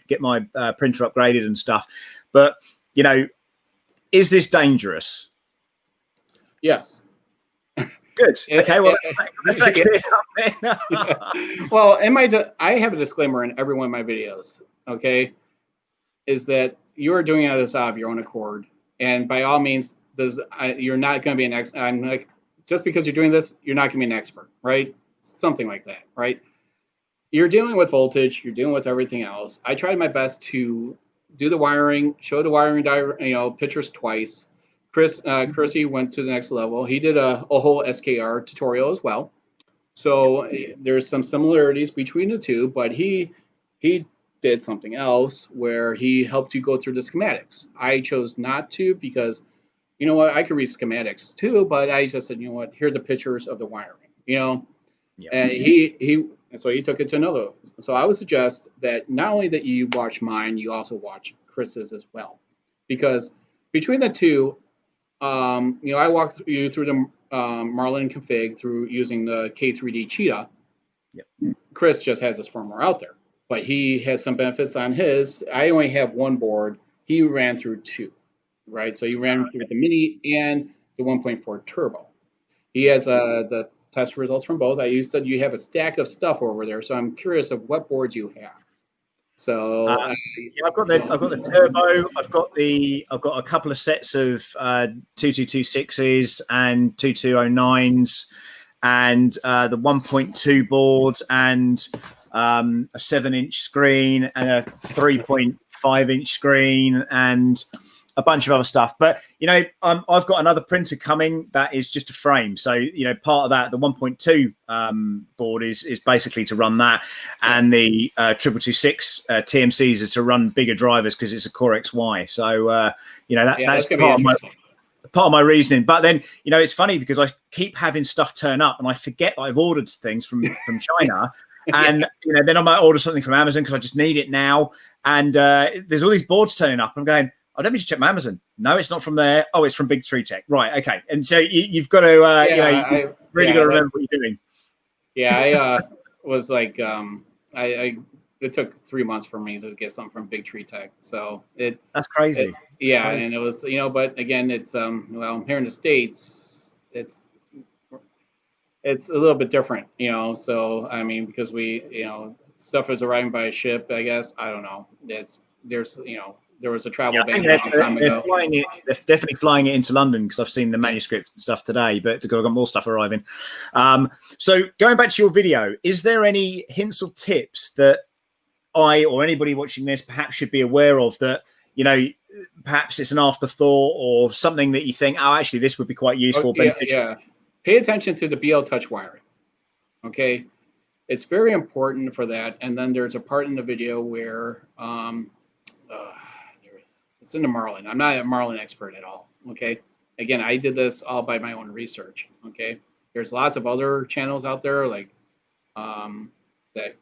printer upgraded and stuff. But you know, is this dangerous? Yes. Good. Okay. Well, that's actually well, I have a disclaimer in every one of my videos. Okay, is that you are doing this out of your own accord, and by all means, you're not going to be an expert. I'm like, just because you're doing this, you're not going to be an expert, right? Something like that, right? You're dealing with voltage. You're dealing with everything else. I tried my best to do the wiring, show the wiring, pictures twice. Chrissy went to the next level. He did a whole SKR tutorial as well. So there's some similarities between the two, but he did something else where he helped you go through the schematics. I chose not to because, you know what, I could read schematics too, but I just said, you know what, here's the pictures of the wiring, you know, and so he took it to another. So I would suggest that not only that you watch mine, you also watch Chris's as well, because between the two, you know, I walked you through the Marlin config through using the K3D Cheetah. Yep. Chris just has his firmware out there, but he has some benefits on his. I only have one board. He ran through two, right? So he ran through the Mini and the 1.4 Turbo. He has the test results from both. You said you have a stack of stuff over there, so I'm curious of what boards you have. So yeah, I've got the turbo. I've got a couple of sets of 2226s and 2209s, and the 1.2 boards, and a 7-inch screen, and a 3.5-inch screen, and a bunch of other stuff. But you know, I've got another printer coming that is just a frame. So you know, part of that, the 1.2 board is basically to run that, and the 2226 TMCs are to run bigger drivers because it's a Core XY. So you know, that's part of my reasoning. But then you know, it's funny because I keep having stuff turn up, and I forget that I've ordered things from China. And you know, then I might order something from Amazon because I just need it now. And there's all these boards turning up. I'm going, oh, let me just check my Amazon. No, it's not from there. Oh, it's from Big Tree Tech. Right. Okay. And so you've got to, you know, you've really got to remember what you're doing. Yeah. I was like, it took 3 months for me to get something from Big Tree Tech. So that's crazy. And it was, you know, but again, it's, well, here in the States, it's a little bit different, you know? So, I mean, because you know, stuff is arriving by ship, I guess. I don't know. There's, you know, there was a travel ban a long time ago. They're definitely flying it into London because I've seen the manuscripts and stuff today, but I've got more stuff arriving. So going back to your video, is there any hints or tips that I or anybody watching this perhaps should be aware of that, you know, perhaps it's an afterthought or something that you think, oh, actually, this would be quite useful, beneficial? Yeah. Pay attention to the BL Touch wiring. Okay. It's very important for that. And then there's a part in the video where, it's in the Marlin. I'm not a Marlin expert at all. Okay. Again, I did this all by my own research. Okay. There's lots of other channels out there like that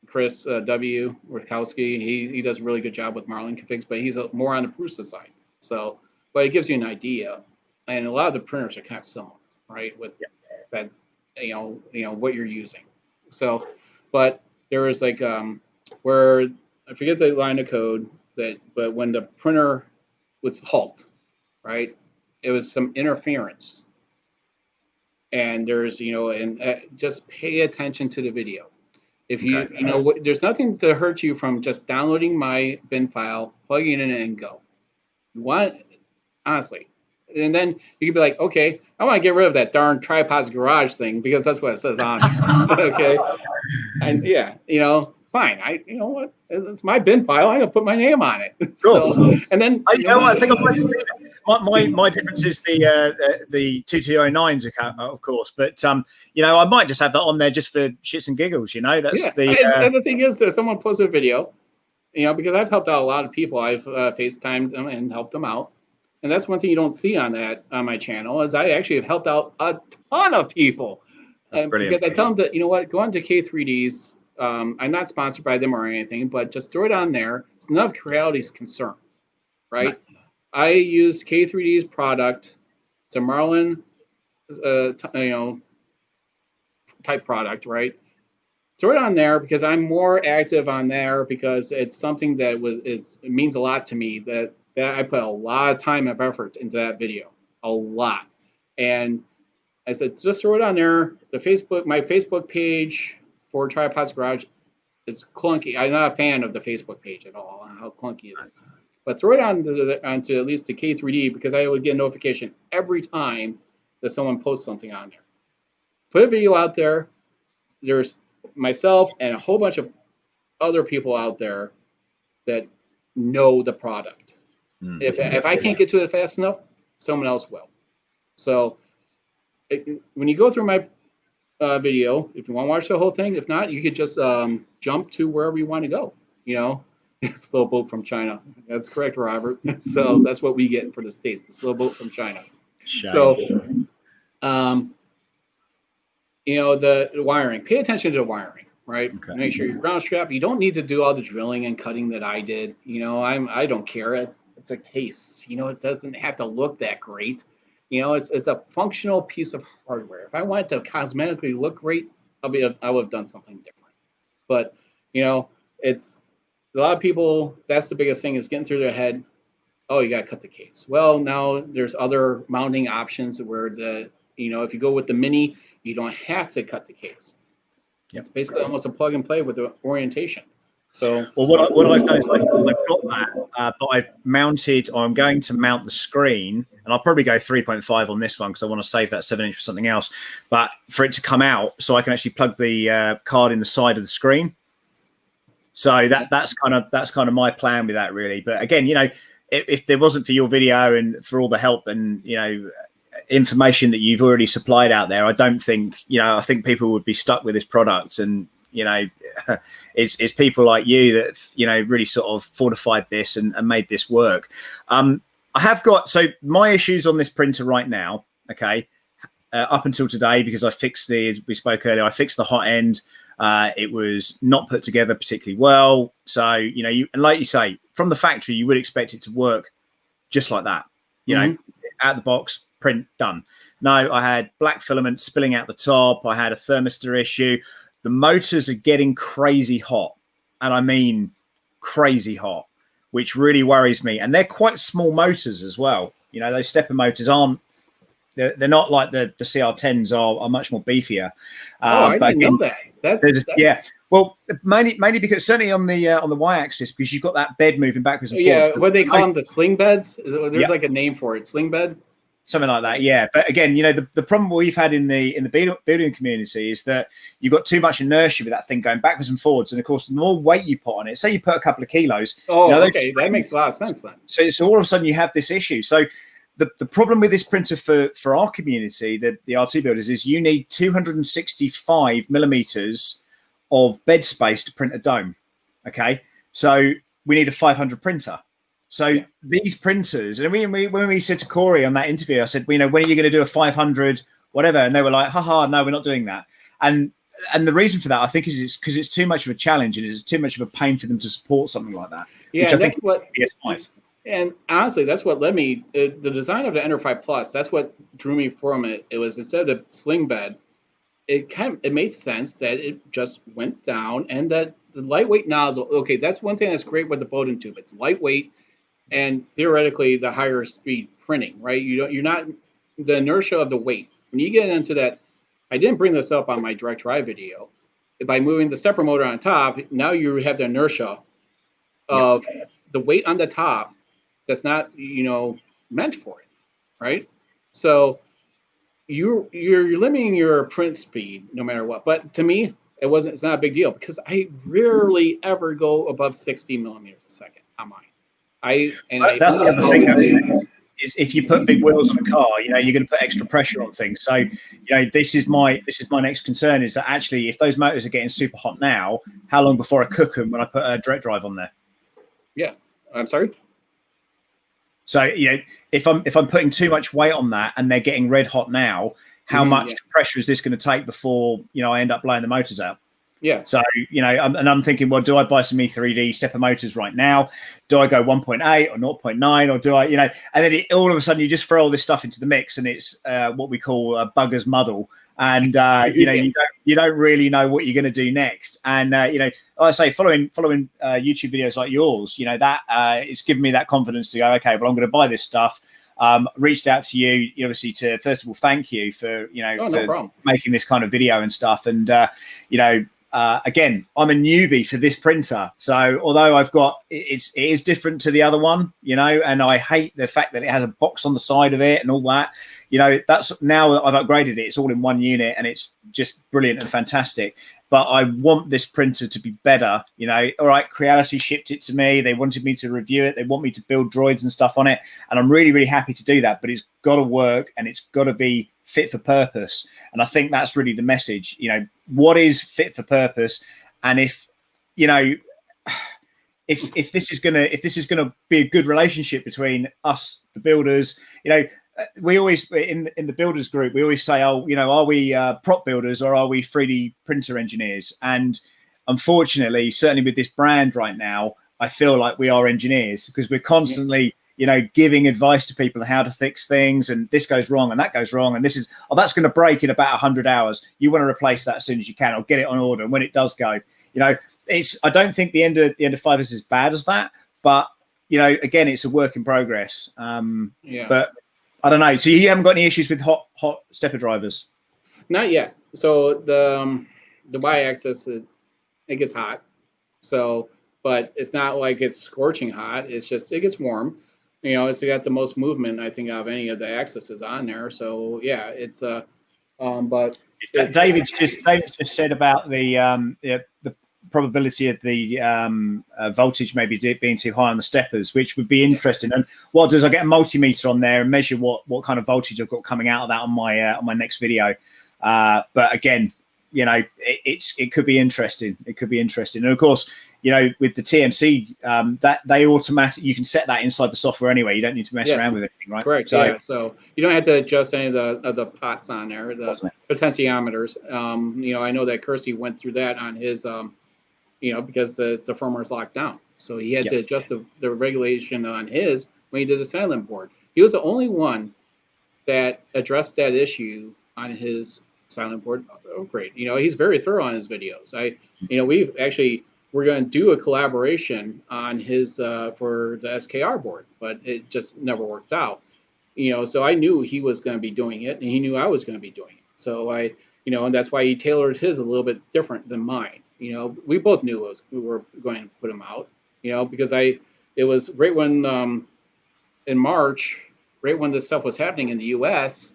Chris W. Rutkowski. He does a really good job with Marlin configs, but he's more on the Prusa side. So, but it gives you an idea. And a lot of the printers are kind of similar, right? With that, you know what you're using. So, but there was like where I forget the line of code. But when the printer was halt, right, it was some interference. And there's, you know, and just pay attention to the video. If you, you know, there's nothing to hurt you from just downloading my bin file, plugging it in and go. You want, honestly. And then you can be like, okay, I want to get rid of that darn Tripod's Garage thing because that's what it says on there. Okay. And yeah, you know, fine. You know what? It's my bin file. I'm gonna put my name on it. So, and then you know what? I think I might just do that. My difference is the 2209s, of course. But you know, I might just have that on there just for shits and giggles. You know, that's And the thing is, that someone posted a video, you know, because I've helped out a lot of people. I've FaceTimed them and helped them out. And that's one thing you don't see on my channel is I actually have helped out a ton of people. Because I tell them to, you know what, go on to K3Ds. I'm not sponsored by them or anything, but just throw it on there. It's none of Creality's concern, right? I use K3D's product. It's a Marlin, type product, right? Throw it on there because I'm more active on there because it's something that it means a lot to me that I put a lot of time and effort into that video, a lot. And I said, just throw it on there. My Facebook page for Tripods Garage is clunky. I'm not a fan of the Facebook page at all, how clunky it is. But throw it onto at least the K3D because I would get a notification every time that someone posts something on there. Put a video out there. There's myself and a whole bunch of other people out there that know the product. If I can't get to it fast enough, someone else will. So when you go through my video, if you want to watch the whole thing, if not, you could just jump to wherever you want to go. Slow boat from China. That's correct, Robert. So that's what we get for the States, the slow boat from China. Shame. So, the wiring. Pay attention to the wiring, right? Okay. Make sure your ground strap. You don't need to do all the drilling and cutting that I did. I don't care. It's a case. It doesn't have to look that great. It's a functional piece of hardware. If I wanted to cosmetically look great, I would have done something different. But it's a lot of people. That's the biggest thing is getting through their head. Oh, you got to cut the case. Well, now there's other mounting options where if you go with the mini, you don't have to cut the case. Yep. It's basically almost a plug and play with the orientation. So, well, what I've done is I've got that, but I've mounted, or I'm going to mount the screen, and I'll probably go 3.5 on this one because I want to save that 7-inch for something else. But for it to come out, so I can actually plug the card in the side of the screen. So that's kind of my plan with that, really. But again, if there wasn't for your video and for all the help and information that you've already supplied out there, I don't think I think people would be stuck with this product. And it's people like you that really sort of fortified this and made this work. I have got my issues on this printer right now. Okay, up until today, because I fixed as we spoke earlier, I fixed the hot end. It was not put together particularly well. So and like you say, from the factory, you would expect it to work just like that. Out the box. Print done. No, I had black filament spilling out the top. I had a thermistor issue. The motors are getting crazy hot, and I mean crazy hot, which really worries me. And they're quite small motors as well. Those stepper motors they're not like the CR10s are much more beefier. I didn't know that. That's yeah. Well, mainly because certainly on the y-axis, because you've got that bed moving backwards and forwards. Yeah, what they call them, the sling beds. There's like a name for it, sling bed. Something like that, yeah. But again, the problem we've had in the building community is that you've got too much inertia with that thing going backwards and forwards. And of course, the more weight you put on it, say you put a couple of kilos. Okay, that makes a lot of sense then. So all of a sudden you have this issue. So the problem with this printer for our community, the R2 builders, is you need 265 millimeters of bed space to print a dome. Okay, so we need a 500 printer. So these printers, and when we said to Corey on that interview, I said, when are you going to do a 500, whatever? And they were like, haha, no, we're not doing that. And the reason for that, I think, is because it's too much of a challenge and it's too much of a pain for them to support something like that. Yeah, which I think PS5. And honestly, that's what led me, the design of the Ender 5 Plus, that's what drew me from it. It was, instead of the sling bed, it made sense that it just went down, and that the lightweight nozzle, okay, that's one thing that's great with the Bowden tube. It's lightweight, and theoretically the higher speed printing, right? You're not the inertia of the weight. When you get into that, I didn't bring this up on my direct drive video. By moving the stepper motor on top, now you have the inertia of the weight on the top that's not meant for it, right? So you're limiting your print speed no matter what. But to me, it's not a big deal because I rarely ever go above 60 millimeters a second on mine. That's the other thing is if you put big wheels on a car, you're going to put extra pressure on things. So, this is my next concern, is that actually if those motors are getting super hot now, how long before I cook them when I put a direct drive on there? Yeah, I'm sorry. So, if I'm putting too much weight on that and they're getting red hot now, how much pressure is this going to take before I end up blowing the motors out? Yeah. So, you know, I'm thinking, well, do I buy some E3D stepper motors right now? Do I go 1.8 or 0.9, or do I, you know, and then all of a sudden you just throw all this stuff into the mix, and it's what we call a bugger's muddle. And, you know, you don't really know what you're going to do next. And, you know, like I say, following YouTube videos like yours, you know, that it's given me that confidence to go, okay, well, I'm going to buy this stuff. Reached out to you, obviously, to first of all thank you for, you know, for making this kind of video and stuff. And, you know, again, I'm a newbie for this printer, so although I've got it is different to the other one, you know, and I hate the fact that it has a box on the side of it and all that. You know, that's now that I've upgraded it, it's all in one unit and it's just brilliant and fantastic. But I want this printer to be better. You know, all right, Creality shipped it to me. They wanted me to review it. They want me to build droids and stuff on it, and I'm really, really happy to do that. But it's got to work and it's got to be fit for purpose. And I think that's really the message. You know, what is fit for purpose? And if, you know, if this is gonna be a good relationship between us, the builders, you know, we always in the builders group, we always say, oh, you know, are we prop builders or are we 3D printer engineers? And unfortunately, certainly with this brand right now, I feel like we are engineers, because we're constantly, you know, giving advice to people on how to fix things, and this goes wrong and that goes wrong, and this is, oh, that's going to break in about 100 hours. You want to replace that as soon as you can, or get it on order. And when it does go, you know, I don't think the end of 5 is as bad as that, but you know, again, it's a work in progress. But I don't know. So you haven't got any issues with hot stepper drivers? Not yet. So the Y-axis, it gets hot. So, but it's not like it's scorching hot. It's just, it gets warm. You know, it's got the most movement, I think, of any of the axes on there. So yeah, it's but David's just said about the probability of the voltage maybe being too high on the steppers, which would be interesting. And what I'll do is I'll get a multimeter on there and measure what kind of voltage I've got coming out of that on my next video. But again, you know, it could be interesting. It could be interesting. And of course, you know, with the TMC, that they automatically, you can set that inside the software anyway. You don't need to mess around with anything, right? Correct. So, yeah. So you don't have to adjust any of the pots on there, the potentiometers. You know, I know that Kersey went through that on his, you know, because it's the firmware's locked down. So he had to adjust the regulation on his when he did the silent board. He was the only one that addressed that issue on his silent board upgrade. You know, he's very thorough on his videos. You know, we're going to do a collaboration on his for the SKR board, but it just never worked out. You know, so I knew he was going to be doing it, and he knew I was going to be doing it. So you know, and that's why he tailored his a little bit different than mine. You know, we both knew we were going to put him out. You know, because it was right when in March, right when this stuff was happening in the U.S.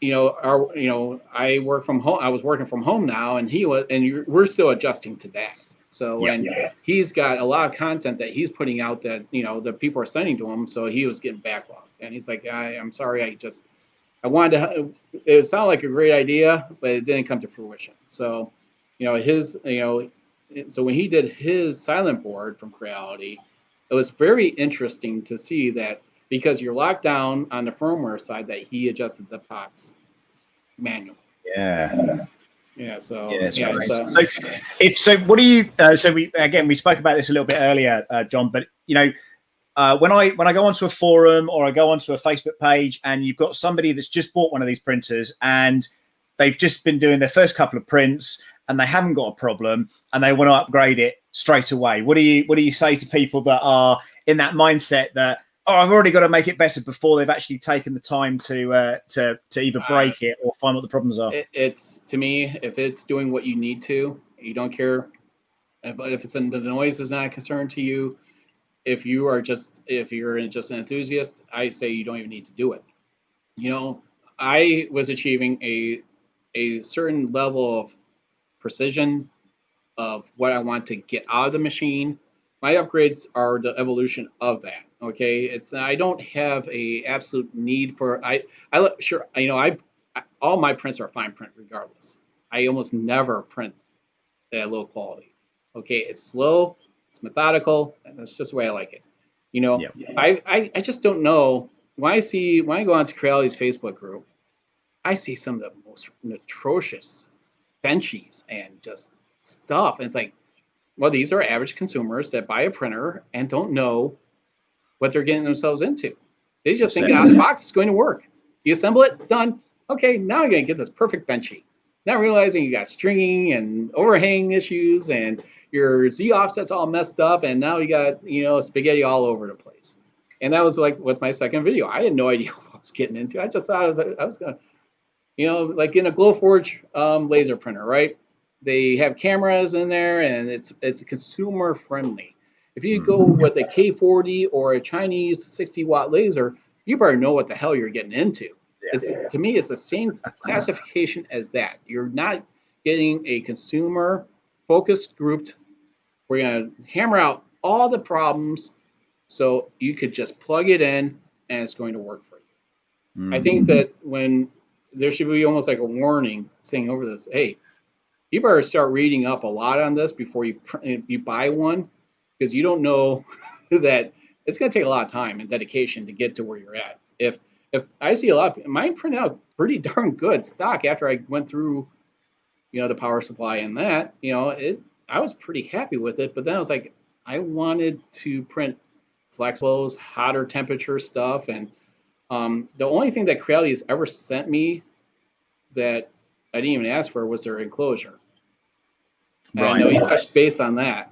You know, I work from home. I was working from home now, and we're still adjusting to that. So, he's got a lot of content that he's putting out that, you know, the people are sending to him. So he was getting backlogged, and he's like, I'm sorry, I wanted to. It sounded like a great idea, but it didn't come to fruition. So, you know, so when he did his silent board from Creality, it was very interesting to see that, because you're locked down on the firmware side, that he adjusted the pots manually. So what do you? So we spoke about this a little bit earlier, John. But you know, when I go onto a forum or I go onto a Facebook page, and you've got somebody that's just bought one of these printers and they've just been doing their first couple of prints and they haven't got a problem and they want to upgrade it straight away, what do you say to people that are in that mindset that, oh, I've already got to make it better before they've actually taken the time to either break it or find what the problems are? It's, to me, if it's doing what you need to, you don't care. If the noise is not a concern to you, if you're just an enthusiast, I say you don't even need to do it. You know, I was achieving a certain level of precision of what I want to get out of the machine. My upgrades are the evolution of that. Okay, I don't have a absolute need for sure. You know, all my prints are fine print regardless. I almost never print at low quality. Okay, it's slow, it's methodical, and that's just the way I like it. You know, I just don't know, when I go onto Creality's Facebook group, I see some of the most atrocious benchies and just stuff. And it's like, well, these are average consumers that buy a printer and don't know what they're getting themselves into. They just think out of the box is going to work. You assemble it, done. Okay, now I'm going to get this perfect benchy. Not realizing you got stringing and overhang issues and your Z offset's all messed up, and now you got, spaghetti all over the place. And that was like with my second video. I had no idea what I was getting into. I just thought I was going to, like in a Glowforge laser printer, right? They have cameras in there, and it's consumer friendly. If you go with a K40 or a Chinese 60-watt laser, you better know what the hell you're getting into. To me, it's the same classification as that. You're not getting a consumer-focused group. We're going to hammer out all the problems so you could just plug it in, and it's going to work for you. I think that when there should be almost like a warning saying over this, hey, you better start reading up a lot on this before you buy one, because you don't know that it's going to take a lot of time and dedication to get to where you're at. If I see a lot of mine print out pretty darn good stock after I went through, the power supply and that, I was pretty happy with it. But then I was like, I wanted to print flexibles, hotter temperature stuff. And the only thing that Creality has ever sent me that I didn't even ask for was their enclosure. And I know you touched base on that.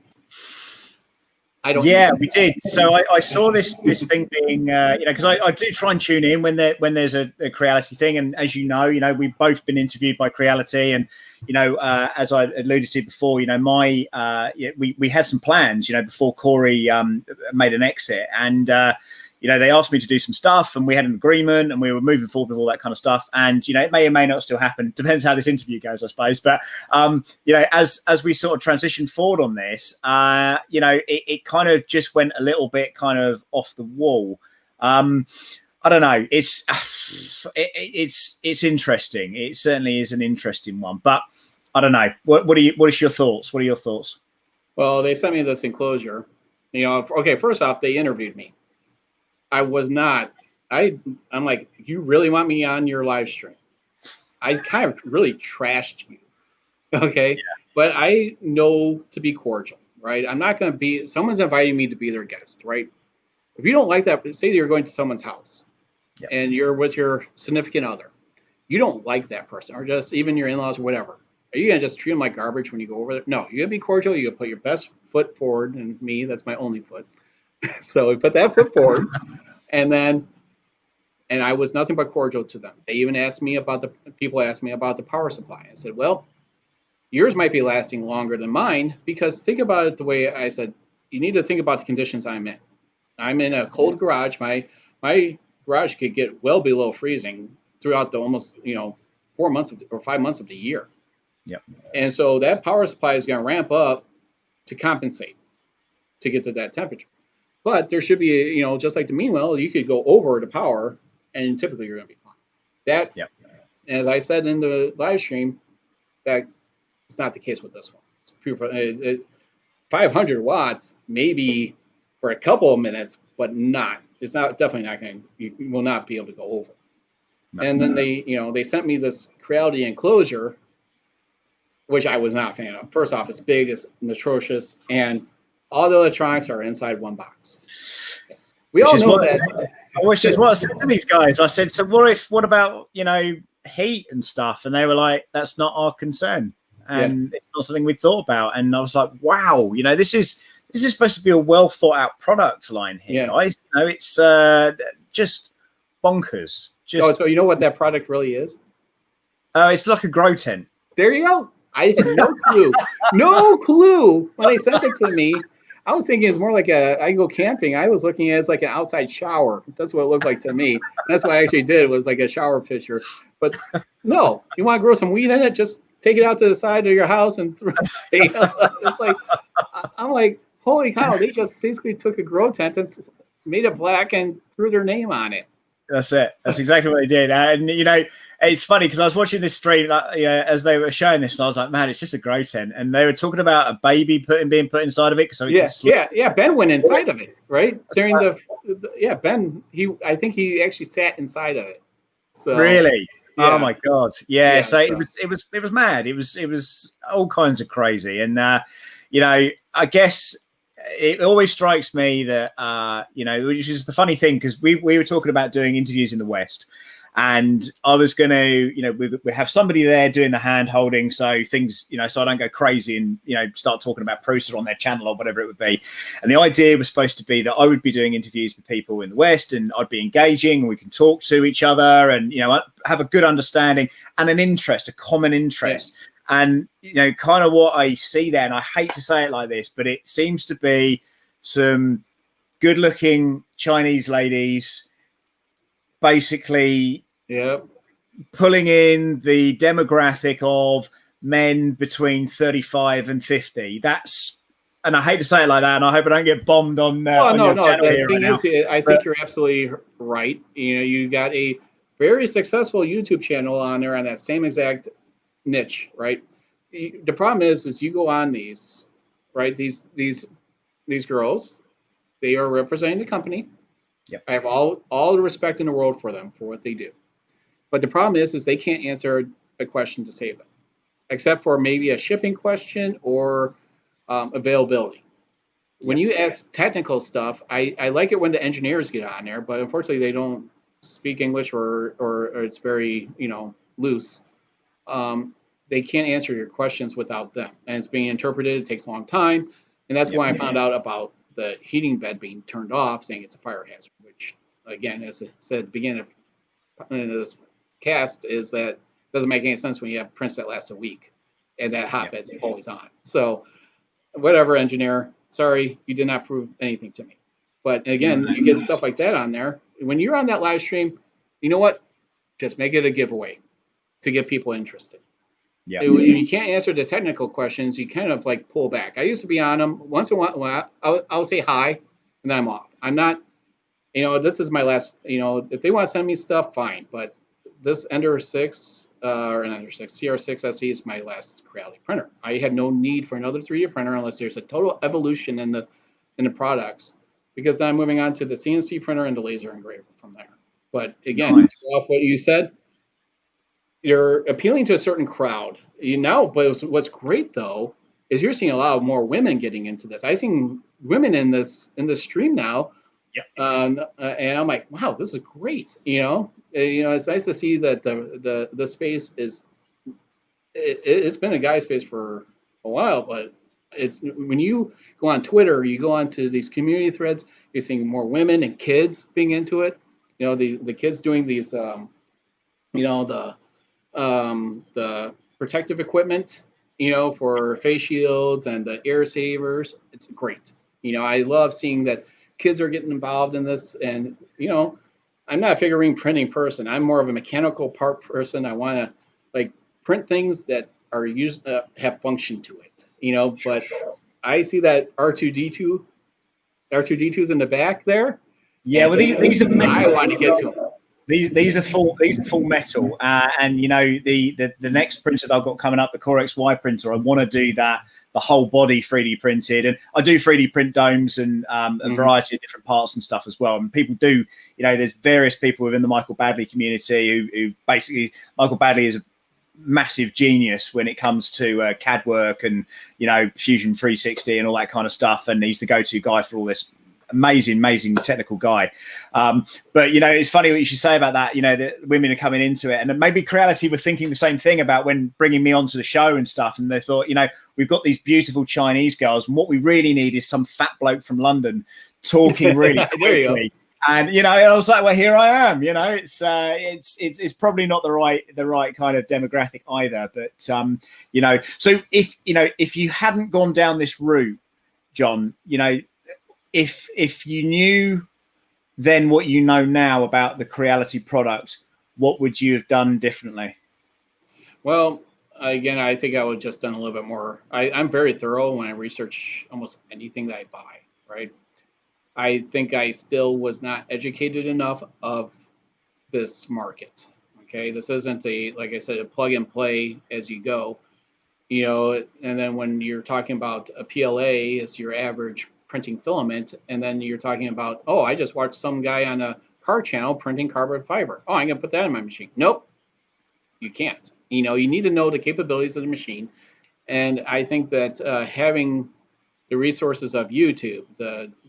Yeah, we did. So I saw this thing being, because I do try and tune in when there's a Creality thing, and as you know, we've both been interviewed by Creality, and as I alluded to before, we had some plans, before Corey made an exit, and they asked me to do some stuff, and we had an agreement, and we were moving forward with all that kind of stuff. And it may or may not still happen. Depends how this interview goes, I suppose. But as we sort of transition forward on this, it kind of just went a little bit kind of off the wall. I don't know. It's interesting. It certainly is an interesting one. But I don't know. What is your thoughts? What are your thoughts? Well, they sent me this enclosure. Okay. First off, they interviewed me. I was not. I'm like, you really want me on your live stream? I kind of really trashed you, okay? Yeah. But I know to be cordial, right? I'm not going to be. Someone's inviting me to be their guest, right? If you don't like that, say you're going to someone's house, and you're with your significant other. You don't like that person, or just even your in-laws or whatever. Are you going to just treat them like garbage when you go over there? No, you're going to be cordial. You're going to put your best foot forward, and me, that's my only foot. So we put that foot forward, and I was nothing but cordial to them. They even asked me about the power supply. I said, well, yours might be lasting longer than mine, because think about it the way I said, you need to think about the conditions I'm in. I'm in a cold garage. My garage could get well below freezing throughout the almost 4 months or 5 months of the year. Yep. And so that power supply is going to ramp up to compensate to get to that temperature. But there should be, just like the mean well, you could go over the power, and typically you're going to be fine. As I said in the live stream, that it's not the case with this one. 500 watts, maybe for a couple of minutes, but not. It's not definitely not going. You will not be able to go over. No. And then they sent me this Creality enclosure, which I was not a fan of. First off, it's big, it's atrocious, and all the electronics are inside one box. We all know that. Which is what I said to these guys. I said, so what about, heat and stuff? And they were like, that's not our concern. And it's not something we thought about. And I was like, wow, this is supposed to be a well thought out product line here, guys. It's just bonkers. So you know what that product really is? It's like a grow tent. There you go. I had no clue. No clue when they sent it to me. I was thinking it's more like I go camping. I was looking at it as like an outside shower. That's what it looked like to me. And that's what I actually did. It was like a shower picture. But no, you want to grow some weed in it? Just take it out to the side of your house and throw it. It's like, I'm like, holy cow. They just basically took a grow tent and made it black and threw their name on it. That's it. That's exactly what they did. And, it's funny because I was watching this stream, as they were showing this, and I was like, man, it's just a grow tent. And they were talking about a baby being put inside of it. So Ben went inside of it, right? During Ben, I think he actually sat inside of it. So really? Yeah. Oh my God. Yeah. Yeah, So it was mad. It was all kinds of crazy. And, you know, I guess it always strikes me that, you know, which is the funny thing, because we were talking about doing interviews in the West. And I was going to, you know, we have somebody there doing the hand holding. So things, you know, so I don't go crazy and, you know, start talking about Prusa on their channel or whatever it would be. And the idea was supposed to be that I would be doing interviews with people in the West, and I'd be engaging, and we can talk to each other and, you know, have a good understanding and an interest, a common interest. Yeah. And, you know, kind of what I see there, and I hate to say it like this, but it seems to be some good looking Chinese ladies basically pulling in the demographic of men between 35 and 50. That's, and I hate to say it like that, and I hope I don't get bombed on. No. The thing is, I think you're absolutely right. You know, you got a very successful YouTube channel on there on that same exact niche, right? The problem is you go on these, right? These girls, they are representing the company. Yep. I have all the respect in the world for them for what they do. But the problem is they can't answer a question to save them, except for maybe a shipping question or availability. When you ask technical stuff, I like it when the engineers get on there, but unfortunately they don't speak English or it's very, you know, loose. They can't answer your questions without them, and it's being interpreted. It takes a long time, and that's why I found out about the heating bed being turned off, saying it's a fire hazard. Which, again, as I said at the beginning of this cast, is that doesn't make any sense when you have prints that last a week, and that hotbed's always on. So, whatever, engineer. Sorry, you did not prove anything to me. But again, you get stuff like that on there. When you're on that live stream, you know what? Just make it a giveaway to get people interested. Yeah. When you can't answer the technical questions, you kind of like pull back. I used to be on them once in a while. I'll say hi, and then I'm off. I'm not, you know, this is my last, you know, if they want to send me stuff, fine. But this Ender 6, or Ender 6, CR6 SE is my last Creality printer. I had no need for another 3D printer unless there's a total evolution in the products, because then I'm moving on to the CNC printer and the laser engraver from there. But again, to go off what you said, you're appealing to a certain crowd. But what's great though is you're seeing a lot more women getting into this. I've seen women in this stream now. And I'm like, wow, this is great. You know, it's nice to see that the space is. It's been a guy space for a while, but it's when you go on Twitter, you go onto these community threads, you're seeing more women and kids being into it. You know, the kids doing these, you know, the protective equipment, you know, for face shields and the air savers. It's great. You know, I love seeing that kids are getting involved in this. And, you know, I'm not a figurine printing person. I'm more of a mechanical part person. I want to like print things that are used, have function to it, you know, but I see that R2D2's in the back there. Yeah. Well, these are, I want to get to them. These are full metal, and you know the next printer that I've got coming up, the Core XY printer. I want to do that, the whole body 3D printed, and I do 3D print domes and a variety of different parts and stuff as well. And people do, you know, there's various people within the Michael Badley community who basically, Michael Badley is a massive genius when it comes to CAD work and, you know, Fusion 360 and all that kind of stuff, and he's the go-to guy for all this. Amazing technical guy. But, you know, it's funny what you should say about that, you know, that women are coming into it. And maybe Creality were thinking the same thing about when bringing me onto the show and stuff. And they thought, you know, we've got these beautiful Chinese girls, and what we really need is some fat bloke from London talking really quickly. And, you know, I was like, well, here I am. You know, it's probably not the right kind of demographic either. But, you know, so if you hadn't gone down this route, John, you know, if you knew then what you know now about the Creality product, what would you have done differently? Well, again, I think I would have just done a little bit more. I'm very thorough when I research almost anything that I buy, right? I think I still was not educated enough of this market. Okay, this isn't like I said, a plug and play as you go, you know. And then when you're talking about a PLA as your average printing filament, and then you're talking about, oh, I just watched some guy on a car channel printing carbon fiber. Oh, I'm gonna put that in my machine. Nope, You can't. You know, you need to know the capabilities of the machine. And I think that having the resources of YouTube,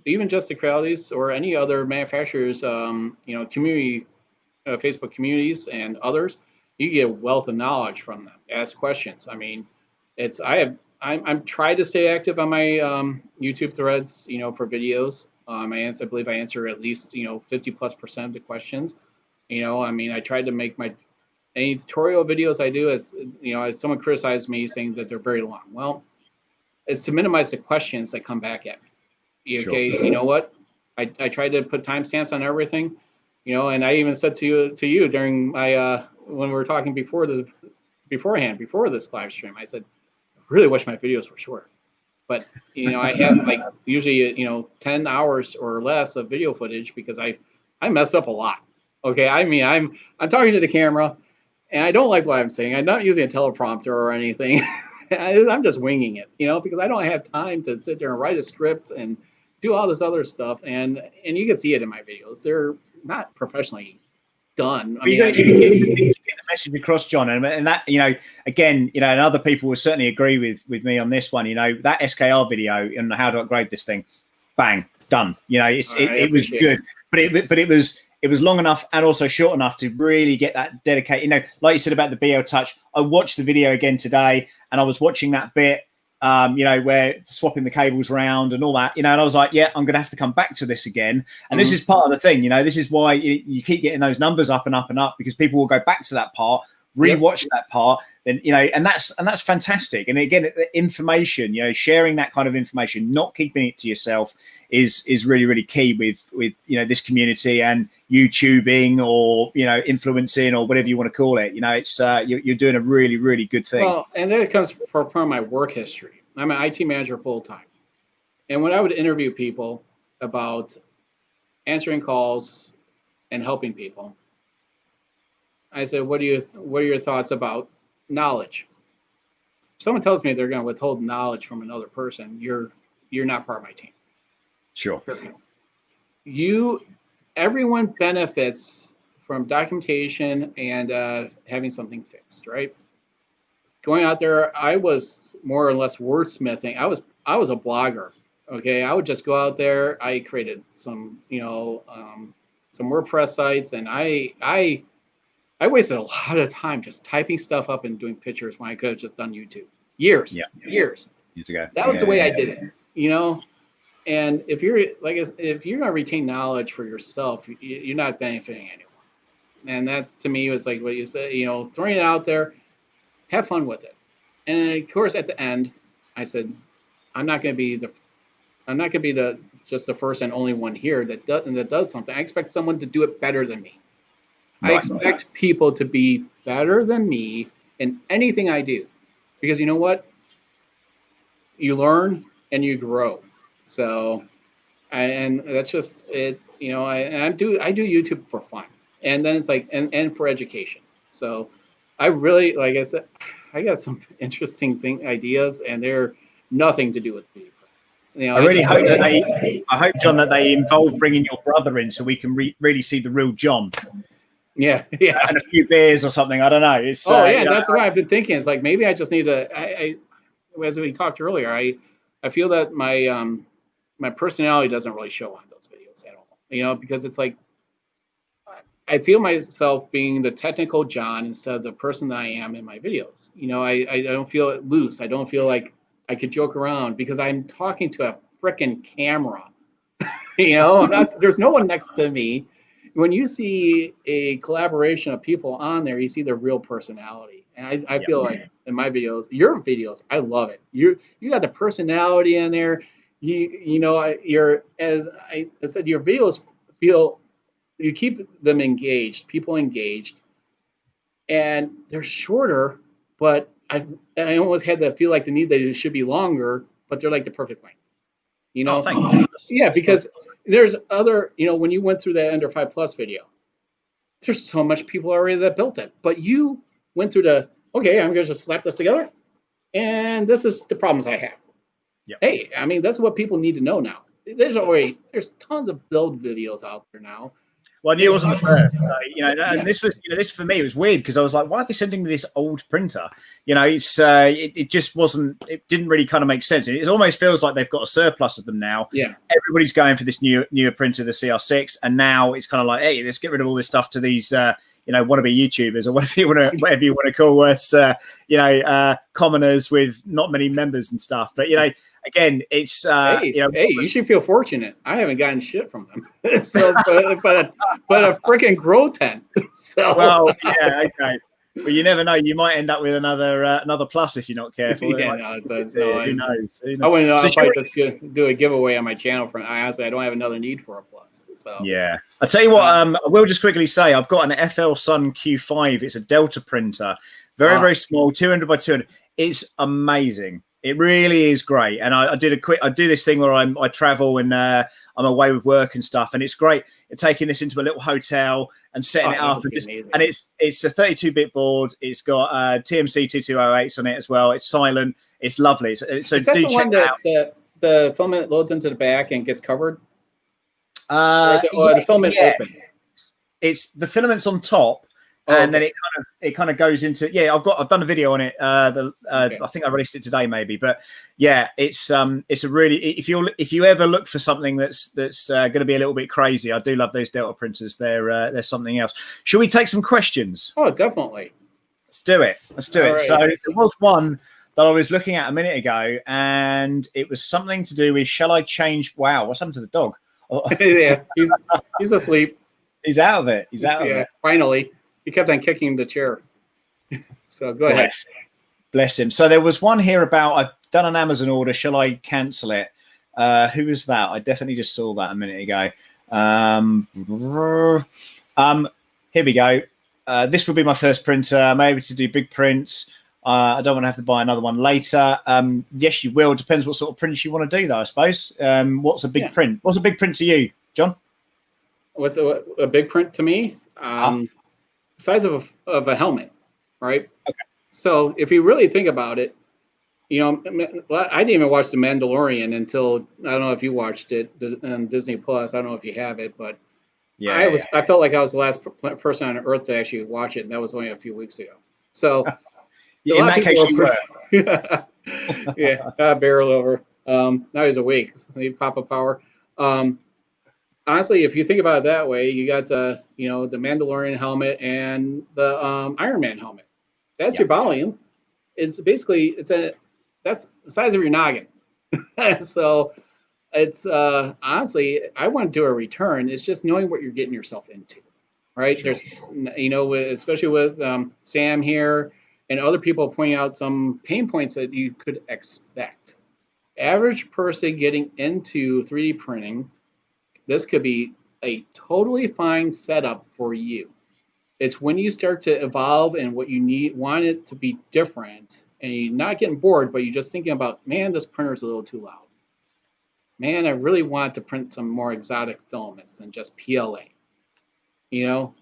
even just the Crealities or any other manufacturers, community, Facebook communities and others, you get a wealth of knowledge from them. Ask questions. I mean, I'm trying to stay active on my YouTube threads, for videos. I believe I answer at least 50+% of the questions. I mean, I tried to make any tutorial videos I do, as someone criticized me saying that they're very long. Well, it's to minimize the questions that come back at me. Okay, sure. You know what? I tried to put timestamps on everything, and I even said to you during my when we were talking before this live stream, I said, I really wish my videos were shorter. But I have like usually 10 hours or less of video footage because I mess up a lot. Okay, I mean I'm talking to the camera and I don't like what I'm saying. I'm not using a teleprompter or anything. I'm just winging it, because I don't have time to sit there and write a script and do all this other stuff. And you can see it in my videos. They're not professionally done. I mean, you can get the message across, John, and that again, and other people will certainly agree with me on this one. That SKR video and how to upgrade this thing, bang, done. It was good, but it was long enough and also short enough to really get that dedicated. Like you said about the BL Touch, I watched the video again today, and I was watching that bit. Where swapping the cables around and all that, and I was like, yeah, I'm going to have to come back to this again. And this is part of the thing, this is why you keep getting those numbers up and up and up, because people will go back to that part, rewatch that part, then, and that's fantastic. And again, the information, sharing that kind of information, not keeping it to yourself is really, really key with this community and YouTubing or, influencing or whatever you want to call it. It's you're doing a really, really good thing. Well, and then it comes from my work history. I'm an IT manager full time. And when I would interview people about answering calls and helping people, I said, what are your thoughts about knowledge? If someone tells me they're going to withhold knowledge from another person, you're not part of my team. Sure. Everyone benefits from documentation and having something fixed, right? Going out there, I was more or less wordsmithing. I was a blogger. Okay, I would just go out there. I created some WordPress sites, and I wasted a lot of time just typing stuff up and doing pictures when I could have just done YouTube. Years ago. That was the way I did it, And if you're if you're gonna retain knowledge for yourself, you're not benefiting anyone. And that's, to me, was like what you said, throwing it out there, have fun with it. And of course, at the end, I said, I'm not gonna be just the first and only one here that does something. I expect someone to do it better than me. I expect people to be better than me in anything I do, because you know what? You learn and you grow. So, and that's just it. I do YouTube for fun, and then it's like and for education. So, I really, like I said, I got some interesting ideas, and they're nothing to do with video. I really hope I hope, John, that they involve bringing your brother in so we can really see the real John. Yeah, and a few beers or something. I don't know. It's that's what I've been thinking. It's like maybe I just need to. As we talked earlier, I feel that my personality doesn't really show on those videos at all. Because it's like I feel myself being the technical John instead of the person that I am in my videos. I don't feel loose. I don't feel like I could joke around because I'm talking to a frickin' camera. There's no one next to me. When you see a collaboration of people on there, you see their real personality. And I feel like in my videos, your videos, I love it. You got the personality in there. You're, as I said, your videos you keep them engaged, people engaged, and they're shorter, but I almost had to feel like the need that it should be longer, but they're like the perfect length. Thank you. Yeah, because there's other, when you went through that Under 5+ video, there's so much people already that built it, but you went through I'm going to just slap this together, and this is the problems I have. Yep. Hey, I mean, that's what people need to know now. There's tons of build videos out there now. Well, I knew it wasn't the first. So, and this was, this for me was weird because I was like, why are they sending me this old printer? It's it just wasn't. It didn't really kind of make sense. It almost feels like they've got a surplus of them now. Yeah, everybody's going for this newer printer, the CR6, and now it's kind of like, hey, let's get rid of all this stuff to these, wannabe YouTubers or whatever you want to call us, commoners with not many members and stuff. But again, it's you should feel fortunate. I haven't gotten shit from them. So, but a freaking grow tent. So well, yeah, okay. But you never know. You might end up with another plus if you're not careful. Yeah, who knows? I wouldn't know if I just do a giveaway on my channel. Honestly, I don't have another need for a plus. So yeah, I tell you what. I will just quickly say I've got an FL Sun Q5. It's a Delta printer, very small, 200 by 200. It's amazing. It really is great. And I do this thing where I travel and I'm away with work and stuff. And it's great taking this into a little hotel and setting it up. And it's a 32-bit board. It's got TMC 2208s on it as well. It's silent. It's lovely. So is that the one that the filament loads into the back and gets covered? The filament open? It's the filament's on top. And then it kind of goes into I've done a video on it. I think I released it today maybe, but yeah, it's a really if you ever look for something that's going to be a little bit crazy, I do love those Delta printers. They're something else. Should we take some questions? Oh, definitely. Let's do it. Right. So there was one that I was looking at a minute ago, and it was something to do with shall I change? Wow, what's happened to the dog? Yeah, he's asleep. He's out of it. He's out of it. Finally. He kept on kicking the chair. So go ahead. Bless him. So there was one here about I've done an Amazon order. Shall I cancel it? Who was that? I definitely just saw that a minute ago. Here we go. This would be my first printer. I'm able to do big prints. I don't want to have to buy another one later. Yes, you will. Depends what sort of prints you want to do, though, I suppose. What's a big print? What's a big print to you, John? What's a big print to me? Size of a helmet, right? Okay. So if you really think about it, I didn't even watch The Mandalorian until I don't know if you watched it on Disney Plus. I don't know if you have it, but I felt like I was the last person on Earth to actually watch it, and that was only a few weeks ago. So in that case, you were. Barrel over. Now he's awake. So he pop up power. Honestly, if you think about it that way, you got the Mandalorian helmet and the Iron Man helmet. That's your volume. It's basically that's the size of your noggin. So it's honestly, I want to do a return. It's just knowing what you're getting yourself into, right? Sure. There's especially with Sam here and other people pointing out some pain points that you could expect. Average person getting into 3D printing. This could be a totally fine setup for you. It's when you start to evolve and what you want it to be different, and you're not getting bored, but you're just thinking about, man, this printer is a little too loud. Man, I really want to print some more exotic filaments than just PLA.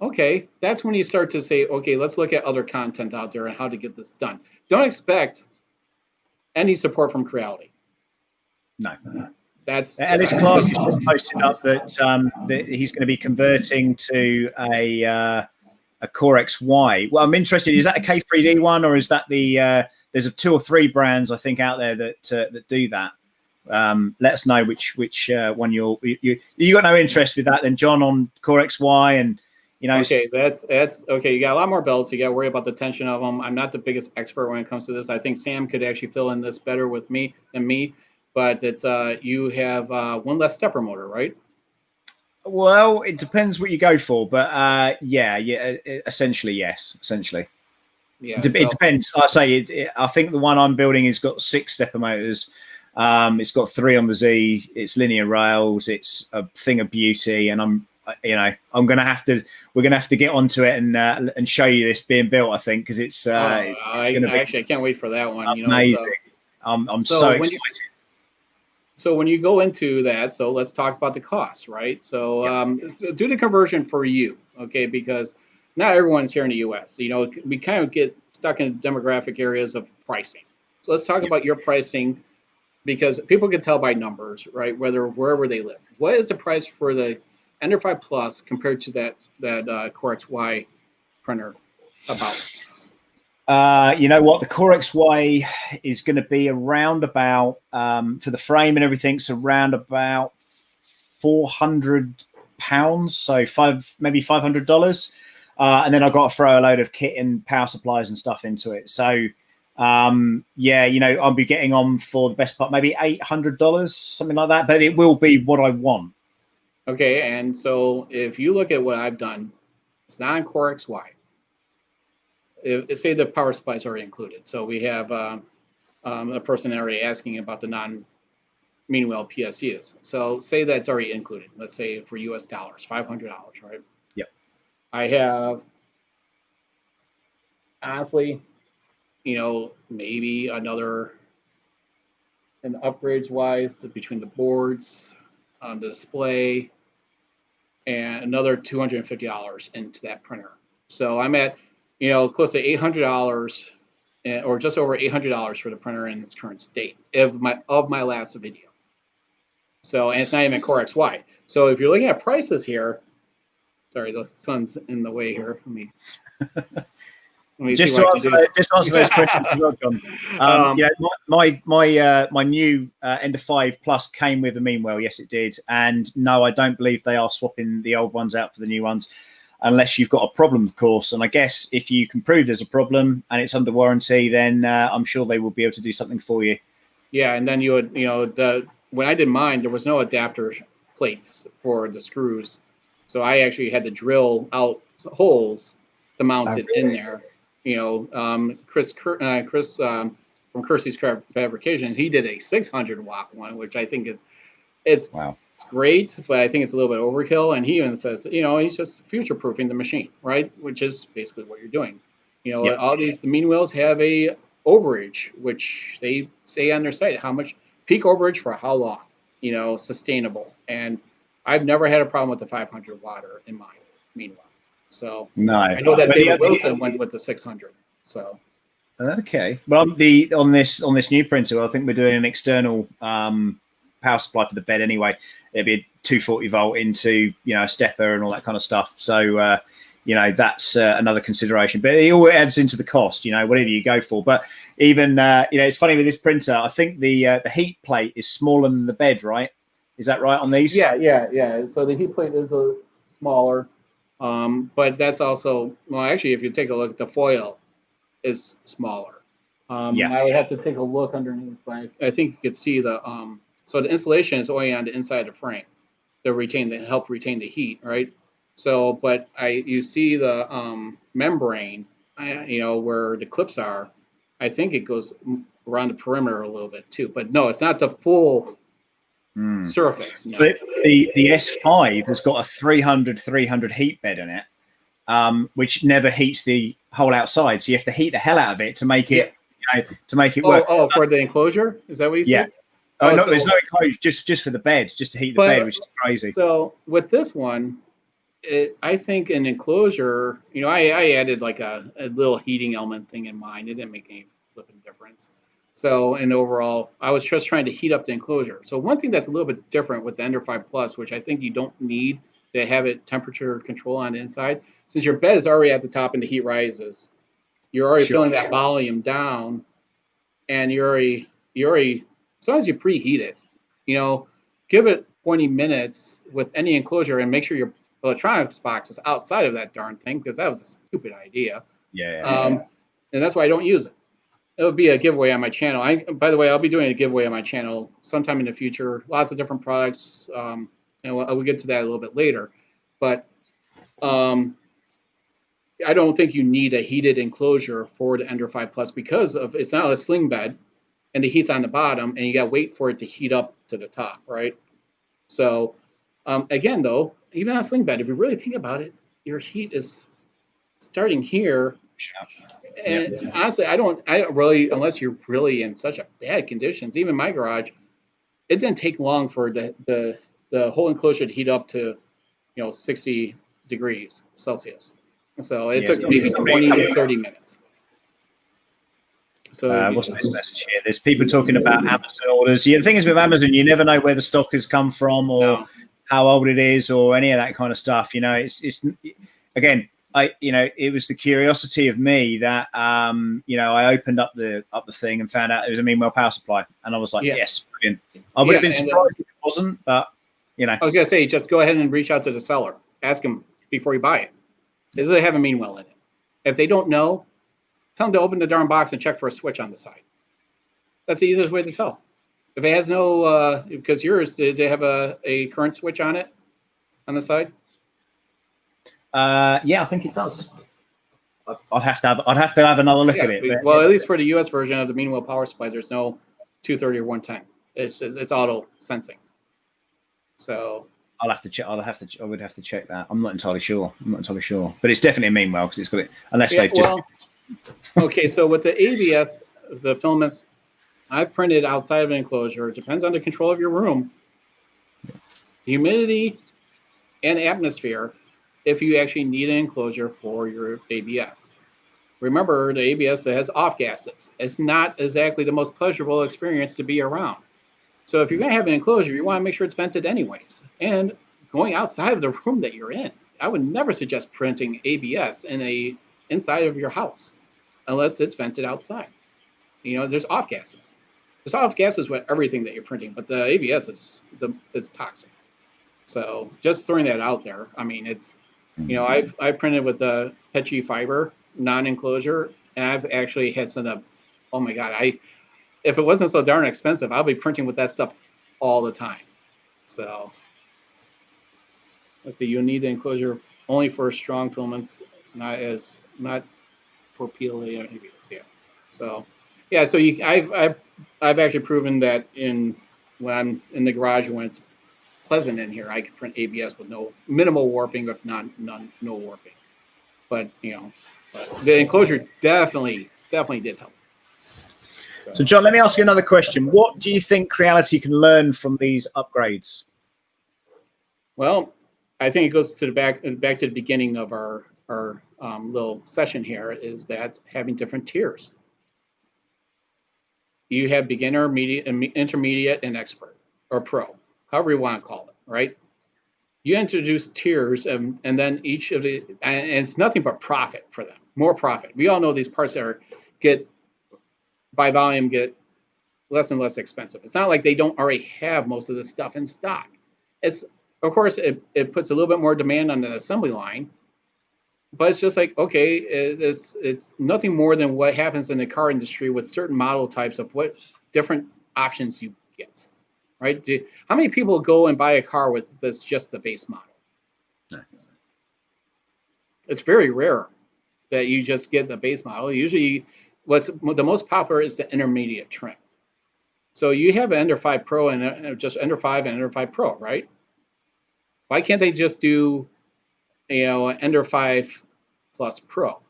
Okay, that's when you start to say, okay, let's look at other content out there and how to get this done. Don't expect any support from Creality. No. That's Ellis Clark has just posted up that he's going to be converting to a Core XY. Well, I'm interested. Is that a K3D one, or is that there's 2 or 3 brands I think out there that do that? Let us know which one you got no interest with that then, John, on Core XY and Okay, that's okay. You got a lot more belts. You got to worry about the tension of them. I'm not the biggest expert when it comes to this. I think Sam could actually fill in this better with me than me. But it's you have one less stepper motor, right? Well, it depends what you go for, but essentially, yes, essentially. Yeah, it depends. I think the one I'm building has got 6 stepper motors. It's got 3 on the Z. It's linear rails. It's a thing of beauty, and we're gonna have to get onto it and show you this being built. I think because it's gonna be actually I can't wait for that one. Amazing. I'm so excited. So when you go into that, so let's talk about the cost, right? So do the conversion for you, okay? Because not everyone's here in the U.S. We kind of get stuck in demographic areas of pricing. So let's talk about your pricing, because people can tell by numbers, right? Wherever they live. What is the price for the Ender 5 Plus compared to that Core XY printer about? You know what? The Core XY is going to be around about for the frame and everything. So around about £400, so maybe $500. And then I've got to throw a load of kit and power supplies and stuff into it. So yeah, you know, I'll be getting on for the best part, maybe $800, something like that. But it will be what I want. Okay, and so if you look at what I've done, it's not on Core XY. Say the power supply is already included. So we have a person already asking about the non-meanwhile PSUs. So say that's already included. Let's say for US dollars, $500, right? Yep. I have, honestly, you know, maybe another, and upgrades wise between the boards, the display, and another $250 into that printer. So I'm at, you know, close to $800 or just over $800 for the printer in its current state of my last video. So, and it's not even Core XY. So if you're looking at prices here, sorry, the sun's in the way here. Let me just to answer those questions as well, John. Yeah, my new Ender 5 Plus came with a Meanwell. Yes, it did. And no, I don't believe they are swapping the old ones out for the new ones, unless you've got a problem, of course. And I guess if you can prove there's a problem and it's under warranty, then I'm sure they will be able to do something for you. Yeah, and then you would, you know, when I did mine, there was no adapter plates for the screws, so I actually had to drill out holes to mount it in there. You know, Chris from Kersey's Fabrication, he did a 600 watt one, which I think it's wow. It's great, but I think it's a little bit overkill. And he even says, you know, he's just future proofing the machine, right? Which is basically what you're doing. You know, yep. All these, the Meanwells have a overage, which they say on their site, how much peak overage for how long, you know, sustainable. And I've never had a problem with the 500 watter in mine, Meanwell. So no, I know that David Wilson went with the 600. So okay, but on this new printer, I think we're doing an external power supply for the bed anyway. It'd be a 240 volt into, you know, a stepper and all that kind of stuff. So you know, that's another consideration. But it all adds into the cost, you know, whatever you go for. But even you know, it's funny with this printer. I think the heat plate is smaller than the bed, right? Is that right on these? Yeah. So the heat plate is a smaller. But that's also, well, actually, if you take a look, the foil is smaller. Yeah. I would have to take a look underneath, but I think you could see the, so the insulation is only on the inside of the frame to help retain the heat, right? So, but you see the membrane, you know, where the clips are, I think it goes around the perimeter a little bit too, but no, it's not the full surface. No. But the S5 has got a 300 heat bed in it, which never heats the whole outside. So you have to heat the hell out of it to make it, you know, to make it work. Oh, for the enclosure? Is that what you said? Yeah. Oh, no, there's no enclosure, just for the bed, just to heat the bed, which is crazy. So with this one, I think an enclosure, you know, I added like a little heating element thing in mine. It didn't make any flipping difference. So, and overall, I was just trying to heat up the enclosure. So one thing that's a little bit different with the Ender 5 Plus, which I think you don't need to have it temperature control on the inside, since your bed is already at the top and the heat rises, you're already feeling that volume down, and you're already, as long as you preheat it, you know, give it 20 minutes with any enclosure and make sure your electronics box is outside of that darn thing, because that was a stupid idea. Yeah. And that's why I don't use it. It'll be a giveaway on my channel. By the way, I'll be doing a giveaway on my channel sometime in the future. Lots of different products, and we'll get to that a little bit later. But I don't think you need a heated enclosure for the Ender 5 Plus because of it's not a sling bed, and the heat's on the bottom, and you got to wait for it to heat up to the top, right? So again, though, even on a sling bed, if you really think about it, your heat is starting here. And honestly, I don't really, unless you're really in such a bad conditions, even my garage, it didn't take long for the whole enclosure to heat up to, 60 degrees Celsius. So it took maybe 20 to 30 minutes. So what's this message here? There's people talking about Amazon orders. Yeah, the thing is with Amazon, you never know where the stock has come from, or how old it is or any of that kind of stuff. You know, it's again, it was the curiosity of me that I opened up the thing and found out it was a Meanwell power supply, and I was like, yes, brilliant. I would have been surprised if it wasn't, but I was gonna say, just go ahead and reach out to the seller, ask him before you buy it, does it have a Meanwell in it? If they don't know, tell them to open the darn box and check for a switch on the side. That's the easiest way to tell. If it has no, because yours, did they have a current switch on it on the side? Yeah, I think it does. I'd have to have another look at it. Well, at least for the US version of the Meanwell power supply, there's no 230 or 110. It's auto sensing. So I would have to check that. I'm not entirely sure. But it's definitely a Meanwell because it's got it. Unless they've just. Okay, so with the ABS, the filaments I've printed outside of an enclosure. It depends on the control of your room, humidity, and atmosphere. If you actually need an enclosure for your ABS. Remember, the ABS has off gases. It's not exactly the most pleasurable experience to be around. So if you're going to have an enclosure, you want to make sure it's vented anyways. And going outside of the room that you're in, I would never suggest printing ABS inside of your house unless it's vented outside. There's off gases. There's off gases with everything that you're printing, but the ABS is toxic. So just throwing that out there. I mean, it's, I've printed with a PETG fiber non-enclosure, and I've actually had some of, oh my God, if it wasn't so darn expensive, I'll be printing with that stuff all the time. So let's see, you need the enclosure only for strong filaments, not for PLA or ABS. Yeah. So yeah, so I've actually proven that when I'm in the garage, when it's pleasant in here, I can print ABS with minimal warping, if not no warping. But the enclosure definitely did help. So John, let me ask you another question. What do you think Creality can learn from these upgrades? Well, I think it goes to the back to the beginning of our little session here, is that having different tiers. You have beginner, intermediate, and expert, or pro, however you want to call it, right? You introduce tiers, and then each of the, and it's nothing but profit for them, more profit. We all know these parts that get by volume get less and less expensive. It's not like they don't already have most of this stuff in stock. It's, of course, it puts a little bit more demand on the assembly line, but it's just like, okay, it's nothing more than what happens in the car industry with certain model types of what different options you get. Right? How many people go and buy a car with this just the base model? No. It's very rare that you just get the base model. Usually, what's the most popular is the intermediate trim. So you have an Ender 5 Pro and just Ender 5 and Ender 5 Pro, right? Why can't they just do, an Ender 5 Plus Pro?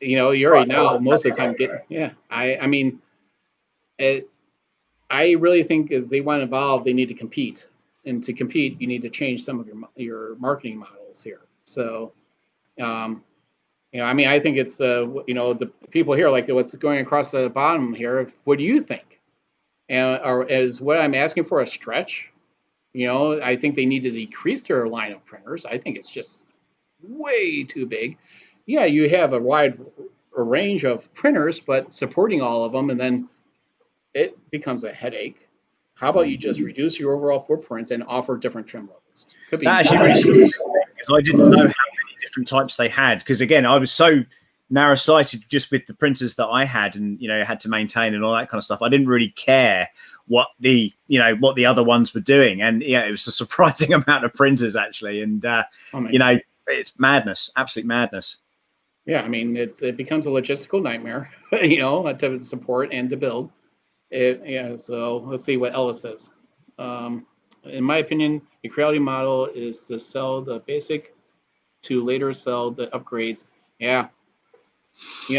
You're right now most of the time getting, yeah. I mean, I really think as they want to evolve, they need to compete, and to compete, you need to change some of your marketing models here. So, I mean, I think it's the people here, like what's going across the bottom here. What do you think? Or is what I'm asking for a stretch? I think they need to decrease their line of printers. I think it's just way too big. Yeah, you have a wide range of printers, but supporting all of them, and then it becomes a headache. How about you just reduce your overall footprint and offer different trim levels? Could be that actually really, because I didn't know how many different types they had. Because again, I was so narrow-sighted just with the printers that I had, and had to maintain and all that kind of stuff. I didn't really care what the other ones were doing, and it was a surprising amount of printers actually. And it's madness, absolute madness. Yeah, I mean, it becomes a logistical nightmare, to support and to build. So let's see what Ellis says. In my opinion, a Creality model is to sell the basic to later sell the upgrades. Yeah.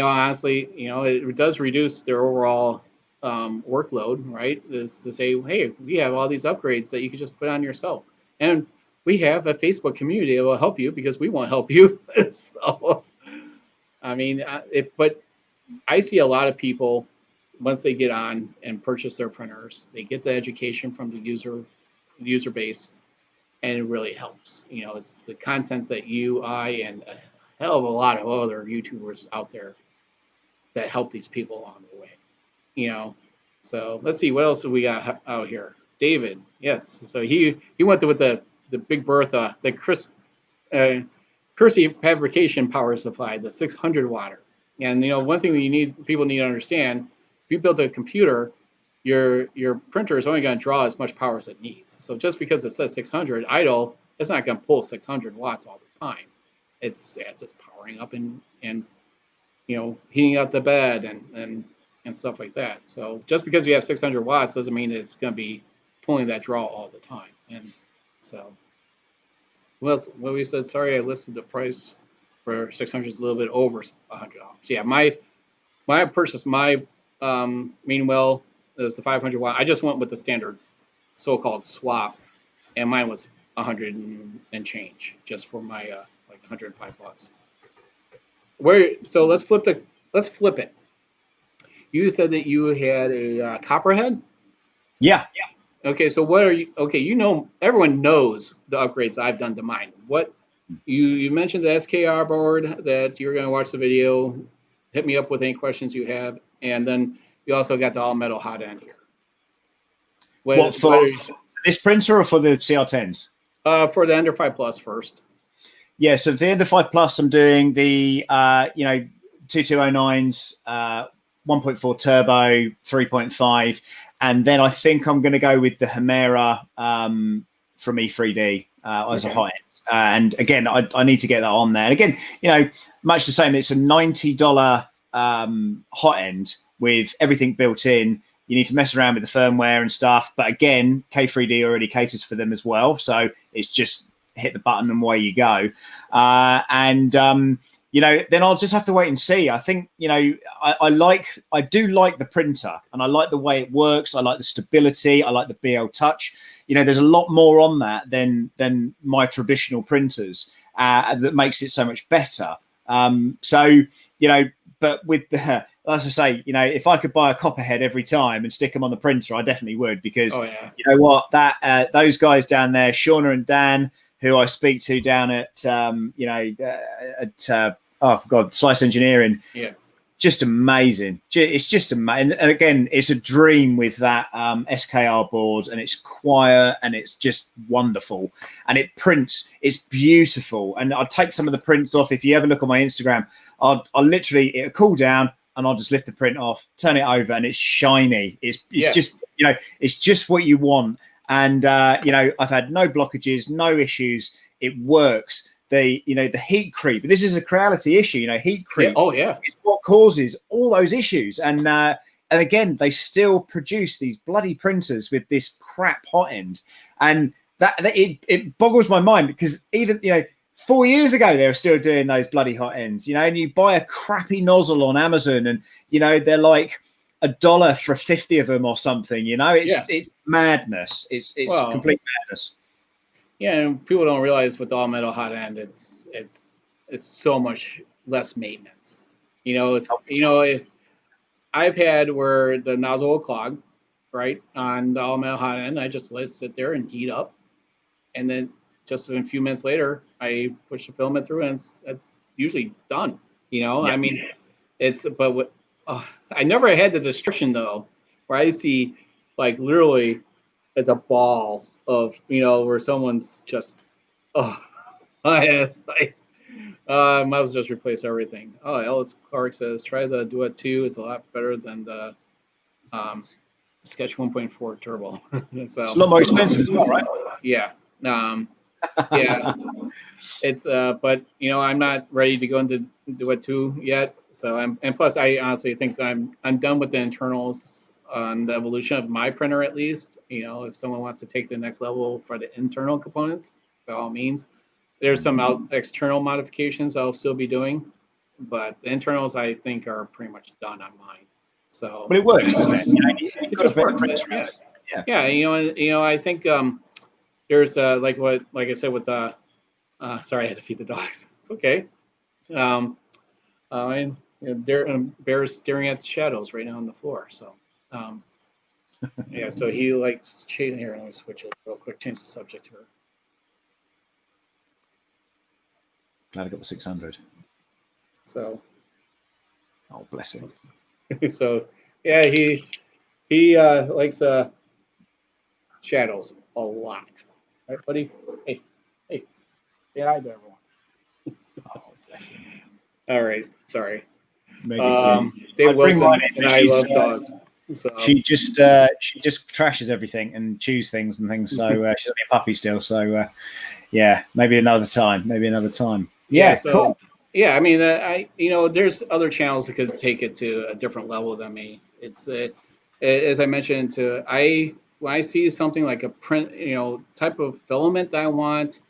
Honestly, it does reduce their overall workload, right? Is to say, hey, we have all these upgrades that you can just put on yourself. And we have a Facebook community that will help you because we won't help you. So, I mean, but I see a lot of people, once they get on and purchase their printers, they get the education from the user user base, and it really helps. You know, it's the content that I, and a hell of a lot of other YouTubers out there that help these people along the way. You know, so let's see what else we got out here. David, yes, so he went with the Big Bertha, the Kersey fabrication power supply, the 600 watt. And you know, one thing that people need to understand: if you build a computer, your printer is only going to draw as much power as it needs. So just because it says 600 idle, it's not going to pull 600 watts all the time. It's powering up and you know, heating up the bed and stuff like that. So just because you have 600 watts doesn't mean it's going to be pulling that draw all the time. And so, what we said, sorry, I listed the price for 600 is a little bit over $100. Yeah, my purchase, my main well is the 500 watt. I just went with the standard so-called swap, and mine was 100 and change just for my like $105. So let's flip it. You said that you had a copperhead? Yeah. Okay, so what are you? Okay, you know, everyone knows the upgrades I've done to mine. What you mentioned the SKR board that you're going to watch the video. Hit me up with any questions you have, and then you also got the all metal hot end here. What for this printer or for the CR10s? For the Ender 5 Plus first. Yeah, so the Ender 5 Plus, I'm doing the 2209s, 1.4 turbo, 3.5, and then I think I'm going to go with the Hemera from E3D as a high end. And again, I need to get that on there. And again, you know, much the same. It's a $90 hot end with everything built in. You need to mess around with the firmware and stuff. But again, K3D already caters for them as well. So it's just hit the button and away you go. You know, then I'll just have to wait and see. I think, you know, I do like the printer and I like the way it works. I like the stability. I like the BL Touch. You know, there's a lot more on that than my traditional printers that makes it so much better. So, you know, but with the, as I say, you know, if I could buy a copperhead every time and stick them on the printer, I definitely would, because you know what, that those guys down there, Shauna and Dan, who I speak to down at, oh God, Slice Engineering. Yeah. Just amazing. It's just amazing. And again, it's a dream with that SKR board, and it's quiet and it's just wonderful. And it prints, it's beautiful. And I'll take some of the prints off. If you ever look on my Instagram, I'll literally, it'll cool down and I'll just lift the print off, turn it over, and it's shiny. It's just, you know, it's just what you want. And, you know, I've had no blockages, no issues. It works. The heat creep. This is a Creality issue, you know, heat creep. Yeah. Oh, yeah. It's what causes all those issues. And again, they still produce these bloody printers with this crap hot end. And that it boggles my mind, because even, you know, 4 years ago, they were still doing those bloody hot ends, you know, and you buy a crappy nozzle on Amazon and, you know, they're like $1 for 50 of them or something, you know, it's madness. It's complete madness. Yeah, and people don't realize with the all metal hot end, it's so much less maintenance. You know, if I've had where the nozzle will clog, right, on the all metal hot end, I just let it sit there and heat up, and then just a few minutes later, I push the filament through, and it's usually done. You know, I mean, I never had the destruction though, where I see like literally it's a ball of, you know, where someone's just, it's like, I might as well just replace everything. Oh, Ellis Clark says, try the Duet 2. It's a lot better than the Sketch 1.4 Turbo. So, it's a lot more expensive as well, right? Yeah. Yeah. It's, but, you know, I'm not ready to go into Duet 2 yet. So, and plus, I honestly think I'm done with the internals on the evolution of my printer, at least. You know, if someone wants to take the next level for the internal components, by all means. There's some external modifications I'll still be doing, but the internals I think are pretty much done on mine. So, but it works, doesn't it? You know, it just works. Yeah. You know, I think there's like I said with sorry, I had to feed the dogs. It's okay. Bear's staring at the shadows right now on the floor. So, Yeah, so he likes here. Let me switch it real quick. Change the subject here. Glad I got the 600. So, oh, bless him. So, yeah, he likes shadows a lot, right, buddy? Hey, say hi to everyone. Oh, bless him. All right, sorry. Dave Wilson and I love dogs. So. She just trashes everything and chews things and things. So she's only a puppy still. So yeah, maybe another time. Yeah, so, cool. Yeah, I mean, there's other channels that could take it to a different level than me. It's as I mentioned, when I see something like a print, type of filament that I want,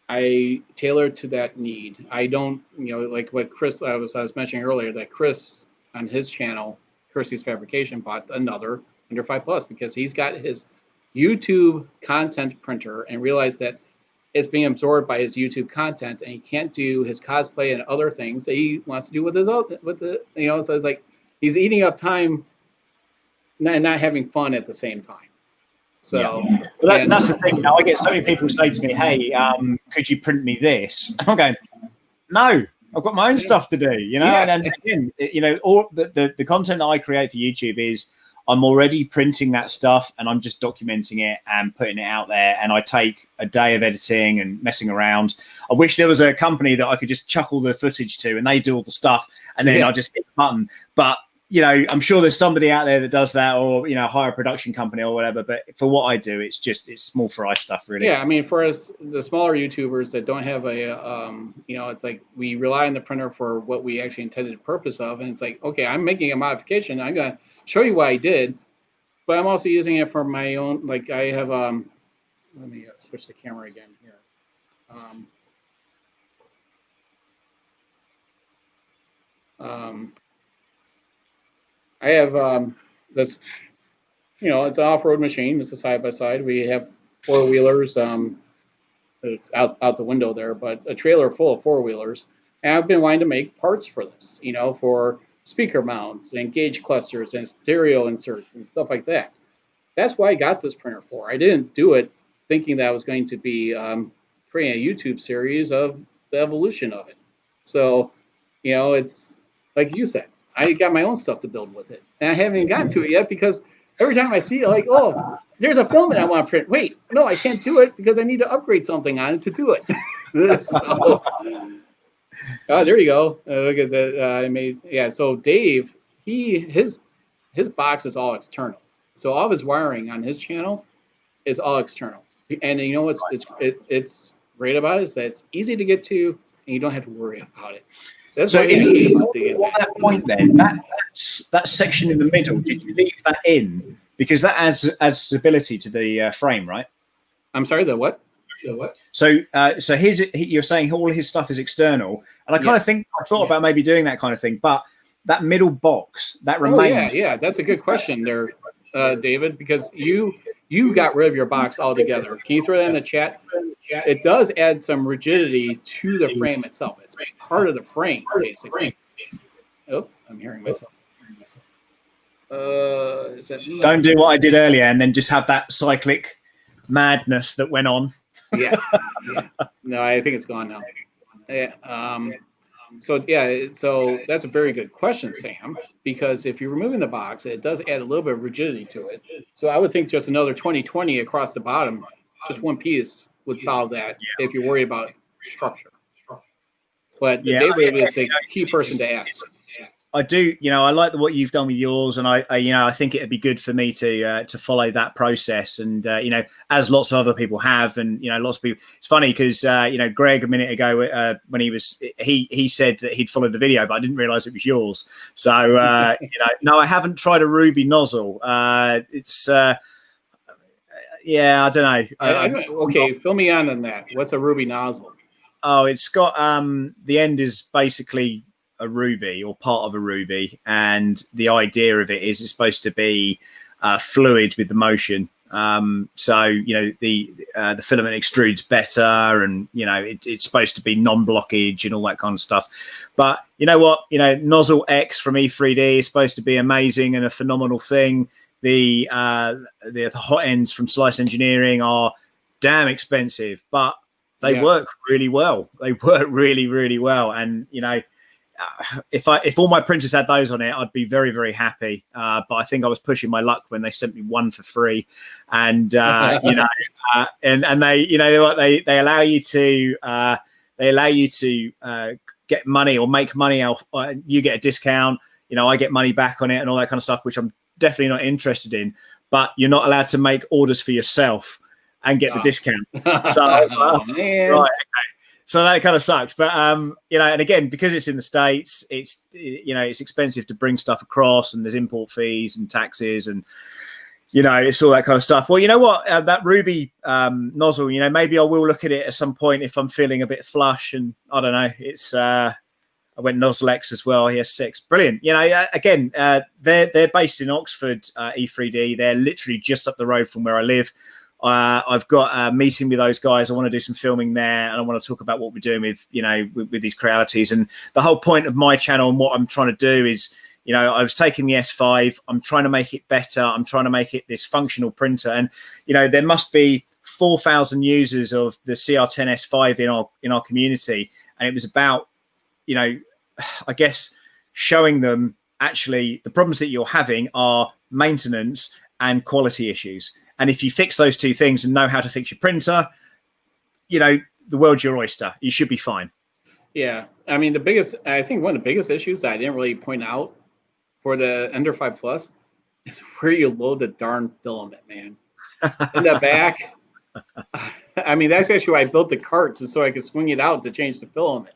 I tailor to that need. I don't, like what Chris I was mentioning earlier, that Chris on his channel, Chrissy's Fabrication, bought another Under 5 Plus because he's got his YouTube content printer and realized that it's being absorbed by his YouTube content, and he can't do his cosplay and other things that he wants to do with so it's like he's eating up time and not having fun at the same time. So well, that's the thing. I get so many people say to me, "Hey, could you print me this?" I'm going, "No, I've got my own stuff to do." And again, all the content that I create for YouTube is I'm already printing that stuff and I'm just documenting it and putting it out there. And I take a day of editing and messing around. I wish there was a company that I could just chuck all the footage to and they do all the stuff and then I just hit the button. But, I'm sure there's somebody out there that does that or, hire a production company or whatever. But for what I do, it's small fry stuff, really. Yeah, I mean, for us, the smaller YouTubers that don't have it's like we rely on the printer for what we actually intended the purpose of. And it's like, okay, I'm making a modification. I'm going to show you what I did, but I'm also using it for my own. Like I have, let me switch the camera again here. I have this, it's an off-road machine. It's a side-by-side. We have four-wheelers. It's out the window there, but a trailer full of four-wheelers. And I've been wanting to make parts for this, for speaker mounts and gauge clusters and stereo inserts and stuff like that. That's why I got this printer for. I didn't do it thinking that I was going to be creating a YouTube series of the evolution of it. So, it's like you said, I got my own stuff to build with it. And I haven't even gotten to it yet because every time I see it, like, oh, there's a filament I want to print. Wait, no, I can't do it because I need to upgrade something on it to do it. Oh, there you go. Look at that. So Dave, his box is all external. So all of his wiring on his channel is all external. And it's great about it is that it's easy to get to and you don't have to worry about it. That's so that point then, that section in the middle, did you leave that in? Because that adds stability to the frame, right? I'm sorry, the what? So you're saying all his stuff is external, and I kind of think I thought about maybe doing that kind of thing, but that middle box that remains. Yeah, that's a good question there, David, because you got rid of your box altogether. Can you throw that in the chat? It does add some rigidity to the frame itself. It's part of the frame, basically. Oh, I'm hearing myself. Is that me? Don't do what I did earlier, and then just have that cyclic madness that went on. Yeah. No, I think it's gone now. Yeah. So that's a very good question, Sam, because if you're removing the box, it does add a little bit of rigidity to it. So I would think just another 20/20 across the bottom, just one piece would solve that if you worry about structure. But David is the key person to ask. I do, I like what you've done with yours, and I think it'd be good for me to follow that process, and as lots of other people have, and lots of people. It's funny because Greg a minute ago when he said that he'd followed the video, but I didn't realize it was yours. So no, I haven't tried a ruby nozzle. It's I don't know. Okay, fill me in on that. What's a ruby nozzle? Oh, it's got the end is basically a ruby or part of a ruby, and the idea of it is it's supposed to be fluid with the motion. So the filament extrudes better, and it's supposed to be non-blockage and all that kind of stuff. But you know what? Nozzle X from E3D is supposed to be amazing and a phenomenal thing. the hot ends from Slice Engineering are damn expensive, but they work really well. They work really, really well. And, you know, if all my printers had those on it, I'd be very, very happy. But I think I was pushing my luck when they sent me one for free, and you know, and they, you know, they allow you to get money or make money out. You get a discount. You know, I get money back on it and all that kind of stuff, which I'm definitely not interested in. But you're not allowed to make orders for yourself and get the discount. So I was like, man. right. Okay. So that kind of sucks. But, you know, and again, because it's in the States, it's, you know, it's expensive to bring stuff across, and there's import fees and taxes, and, you know, it's all that kind of stuff. Well, you know what, that Ruby nozzle, you know, maybe I will look at it at some point if I'm feeling a bit flush, and I don't know, it's, I went Nozzle X as well, ES6, brilliant. You know, again, they're based in Oxford, E3D. They're literally just up the road from where I live. I've got a meeting with those guys. I want to do some filming there, and I want to talk about what we're doing with, you know, with these Crealities. And the whole point of my channel and what I'm trying to do is, you know, I was taking the S5. I'm trying to make it better. I'm trying to make it this functional printer. And, you know, there must be 4,000 users of the CR10 S5 in our community. And it was about, you know, I guess showing them actually the problems that you're having are maintenance and quality issues. And if you fix those two things and know how to fix your printer, you know, the world's your oyster. You should be fine. Yeah. I mean, I think one of the biggest issues that I didn't really point out for the Ender 5 Plus is where you load the darn filament, man. In the back. I mean, that's actually why I built the cart, just so I could swing it out to change the filament.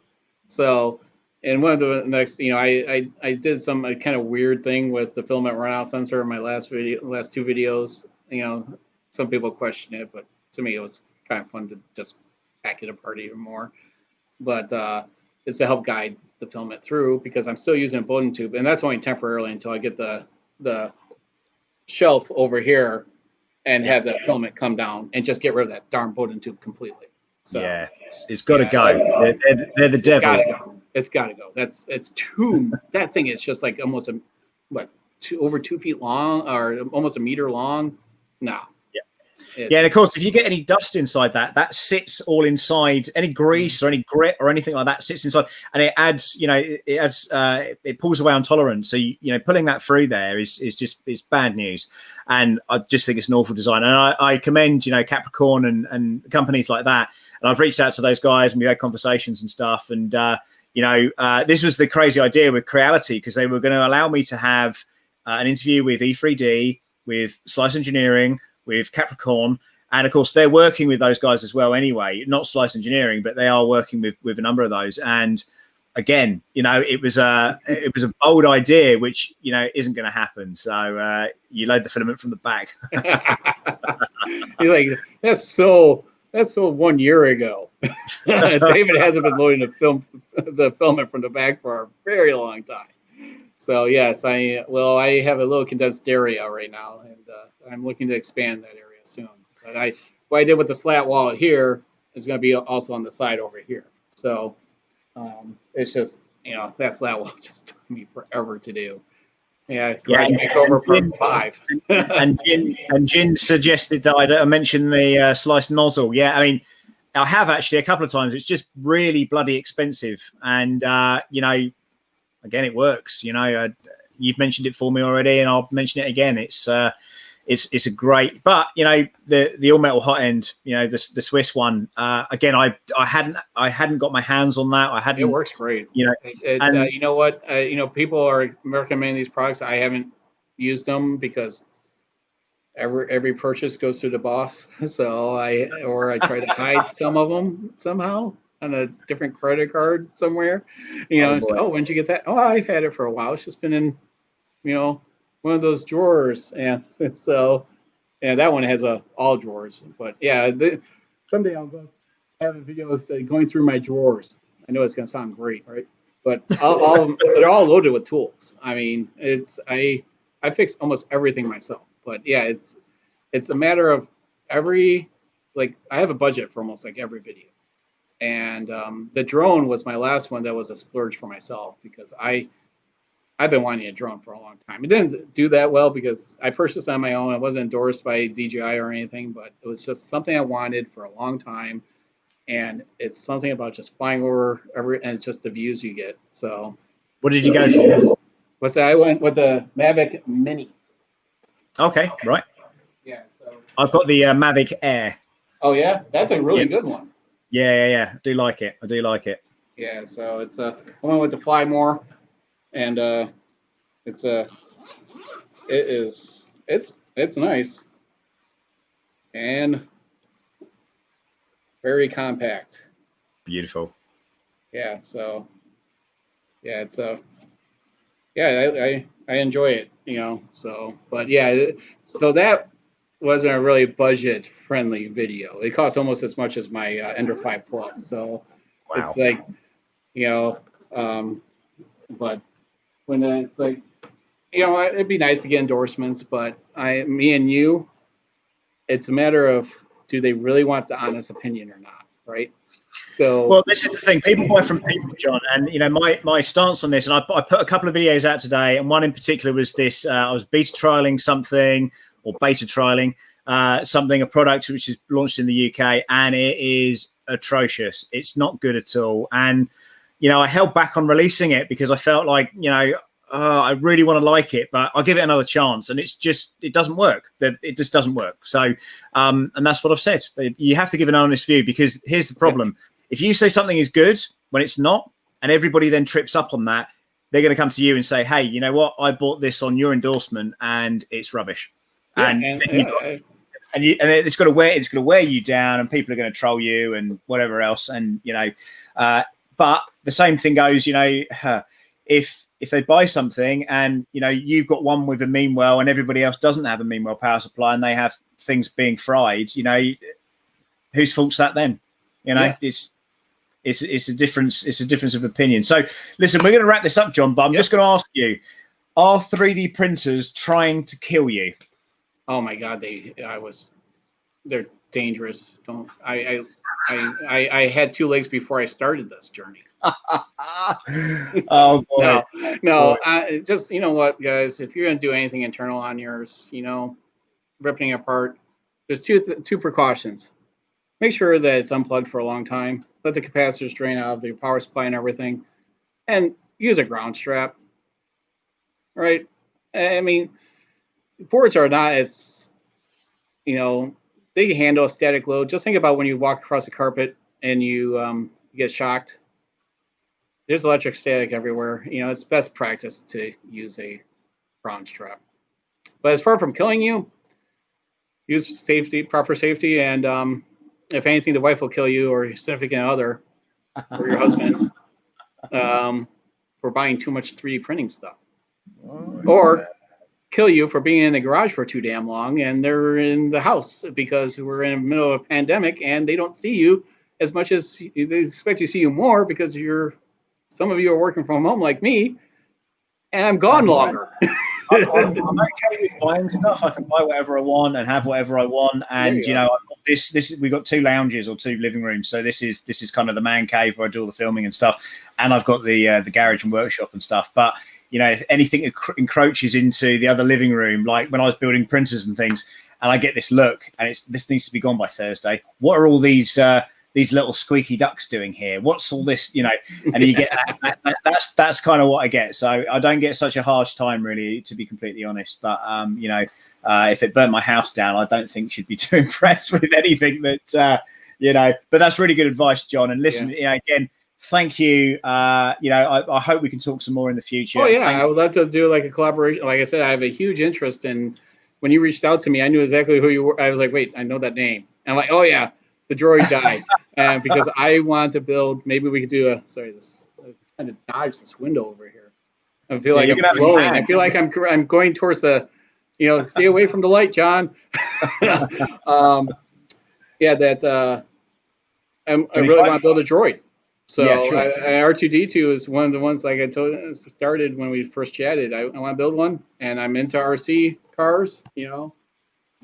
So, and one of the next, you know, I did some kind of weird thing with the filament runout sensor in my last two videos. You know, some people question it, but to me, it was kind of fun to just pack it apart even more. But it's to help guide the filament through, because I'm still using a Bowden tube, and that's only temporarily until I get the shelf over here and have that filament come down and just get rid of that darn Bowden tube completely. So yeah, it's got to go. They're the devil. It's got to go. That thing is just like almost over 2 feet long, or almost a meter long. No. Yeah, and of course, if you get any dust inside that sits all inside. Any grease or any grit or anything like that sits inside, and it adds, you know, it pulls away on tolerance. So you know, pulling that through there is bad news, and I just think it's an awful design. And I commend, you know, Capricorn and companies like that. And I've reached out to those guys, and we had conversations and stuff. And you know, this was the crazy idea with Creality, because they were going to allow me to have an interview with E3D, with Slice Engineering, with Capricorn, and of course they're working with those guys as well anyway, not Slice Engineering, but they are working with a number of those. And again, you know, it was a bold idea, which, you know, isn't going to happen. So you load the filament from the back. You're like, that's so 1 year ago. David hasn't been loading the filament from the back for a very long time. So yes, I have a little condensed area right now, and I'm looking to expand that area soon. But what I did with the slat wall here is going to be also on the side over here. So it's just, you know, that slat wall just took me forever to do. Yeah, makeover part 5. and Jin suggested that I mention the sliced nozzle. Yeah, I mean, I have actually a couple of times. It's just really bloody expensive, and you know, again, it works. You know, you've mentioned it for me already, and I'll mention it again. It's a great, but you know, the all metal hot end, you know, the Swiss one. Again, I hadn't got my hands on that. It works great. You know, it's you know what, you know, people are recommending these products. I haven't used them because every purchase goes through the boss. So I try to hide some of them somehow on a different credit card somewhere. You know, oh, when'd you get that? Oh, I've had it for a while. It's just been in, you know, one of those drawers. Yeah. So, yeah, that one has all drawers. But yeah, someday I'll go have a video going through my drawers. I know it's going to sound great, right? But they're all loaded with tools. I mean, I fix almost everything myself. But yeah, it's a matter of I have a budget for almost like every video. And the drone was my last one that was a splurge for myself, because I I've been wanting a drone for a long time. It didn't do that well because I purchased it on my own. I wasn't endorsed by DJI or anything, but it was just something I wanted for a long time. And it's something about just flying over and just the views you get. So, what did you go for? What's that? I went with the Mavic Mini. Okay, right. Yeah. So I've got the Mavic Air. Oh yeah, that's a really good one. Yeah. I do like it. Yeah. So it's I went with the Fly More, and it's nice and very compact. Beautiful. Yeah. So yeah, it's I enjoy it, So, but yeah, so that wasn't a really budget friendly video. It cost almost as much as my Ender 5 Plus. So It's like, but when it's like, it'd be nice to get endorsements, but me and you, it's a matter of, do they really want the honest opinion or not, right? So, well, this is the thing. People buy from people, John, and my stance on this. And I put a couple of videos out today, and one in particular was this. I was beta trialing something, a product which is launched in the UK, and it is atrocious. It's not good at all. And I held back on releasing it because I felt like I really want to like it, but I'll give it another chance. And it doesn't work. It just doesn't work. So, and that's what I've said. You have to give an honest view, because here's the problem. Yeah. If you say something is good when it's not, and everybody then trips up on that, they're going to come to you and say, hey, you know what? I bought this on your endorsement and it's rubbish. Yeah, and it's going to wear you down, and people are going to troll you and whatever else. And, but the same thing goes, if they buy something and, you've got one with a Meanwell and everybody else doesn't have a Meanwell power supply and they have things being fried, whose fault's that then? It's a difference. It's a difference of opinion. So listen, we're going to wrap this up, John, but I'm just going to ask you, are 3D printers trying to kill you? Oh my God. They're dangerous. I had 2 legs before I started this journey. Oh boy. No. Just, what, guys, if you're going to do anything internal on yours, ripping it apart, there's two precautions. Make sure that it's unplugged for a long time. Let the capacitors drain out of your power supply and everything, and use a ground strap. Right? I mean, boards are not as, they can handle a static load. Just think about when you walk across the carpet and you get shocked. There's electric static everywhere. It's best practice to use a ground strap. But as far from killing you, use proper safety, and if anything, the wife will kill you, or your significant other, or your husband, for buying too much 3D printing stuff, or kill you for being in the garage for too damn long, and they're in the house because we're in the middle of a pandemic and they don't see you as much as they expect to see you more, because some of you are working from home like me, and I'm gone longer. I'm okay with buying stuff. I can buy whatever I want and have whatever I want. And we've got 2 lounges or 2 living rooms, so this is kind of the man cave where I do all the filming and stuff. And I've got the garage and workshop and stuff. But if anything encroaches into the other living room, like when I was building printers and things, and I get this look, and this needs to be gone by Thursday. What are all these little squeaky ducks doing here? What's all this, and you get that's kind of what I get. So I don't get such a harsh time, really, to be completely honest. But if it burnt my house down, I don't think she'd be too impressed with anything that but that's really good advice, John. And listen, again, thank you. I hope we can talk some more in the future. Oh yeah, I would love to do like a collaboration. Like I said, I have a huge interest in. When you reached out to me, I knew exactly who you were. I was like, wait, I know that name. And I'm like, oh yeah, the droid guy. And because I want to build, maybe we could do I'm trying to dodge this window over here. I feel like I'm blowing. I feel like I'm going towards the, stay away from the light, John. I really want to build a droid. So R2D2 is one of the ones, like I told started when we first chatted. I want to build one, and I'm into RC cars, You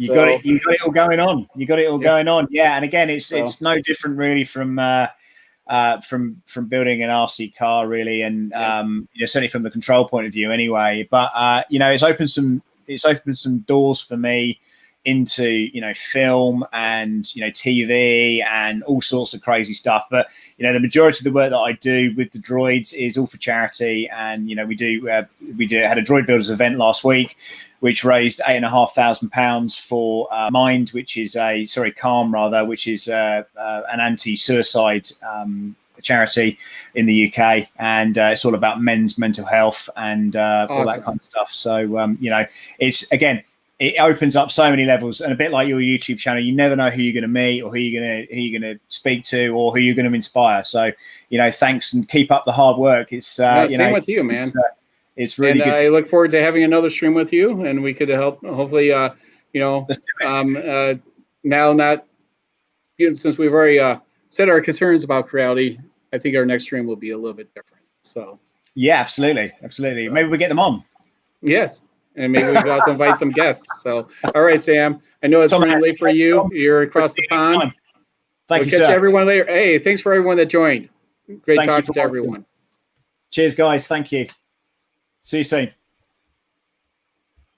got it all going on. Yeah. And again, it's no different really from from building an RC car, really, and certainly from the control point of view, anyway. But it's opened some doors for me into film and TV and all sorts of crazy stuff. But the majority of the work that I do with the droids is all for charity, and we had a droid builders event last week, which raised £8,500 for Mind, which is Calm rather, which is an anti-suicide charity in the UK, and it's all about men's mental health and all that kind of stuff. So it's, again, it opens up so many levels, and a bit like your YouTube channel, you never know who you're going to meet or who you're going to speak to or who you're going to inspire. So thanks, and keep up the hard work. It's same with you, man. It's really good. I look forward to having another stream with you, and we could help. Hopefully, now not since we've already said our concerns about Creality, I think our next stream will be a little bit different. So yeah, absolutely. So, maybe we get them on. Yes. And maybe we could also invite some guests. So, all right, Sam. I know it's running late for you. You're across the pond. Thank you, catch sir. everyone later. Hey, thanks for everyone that joined. Great talking to everyone. Cheers, guys. Thank you. See you soon.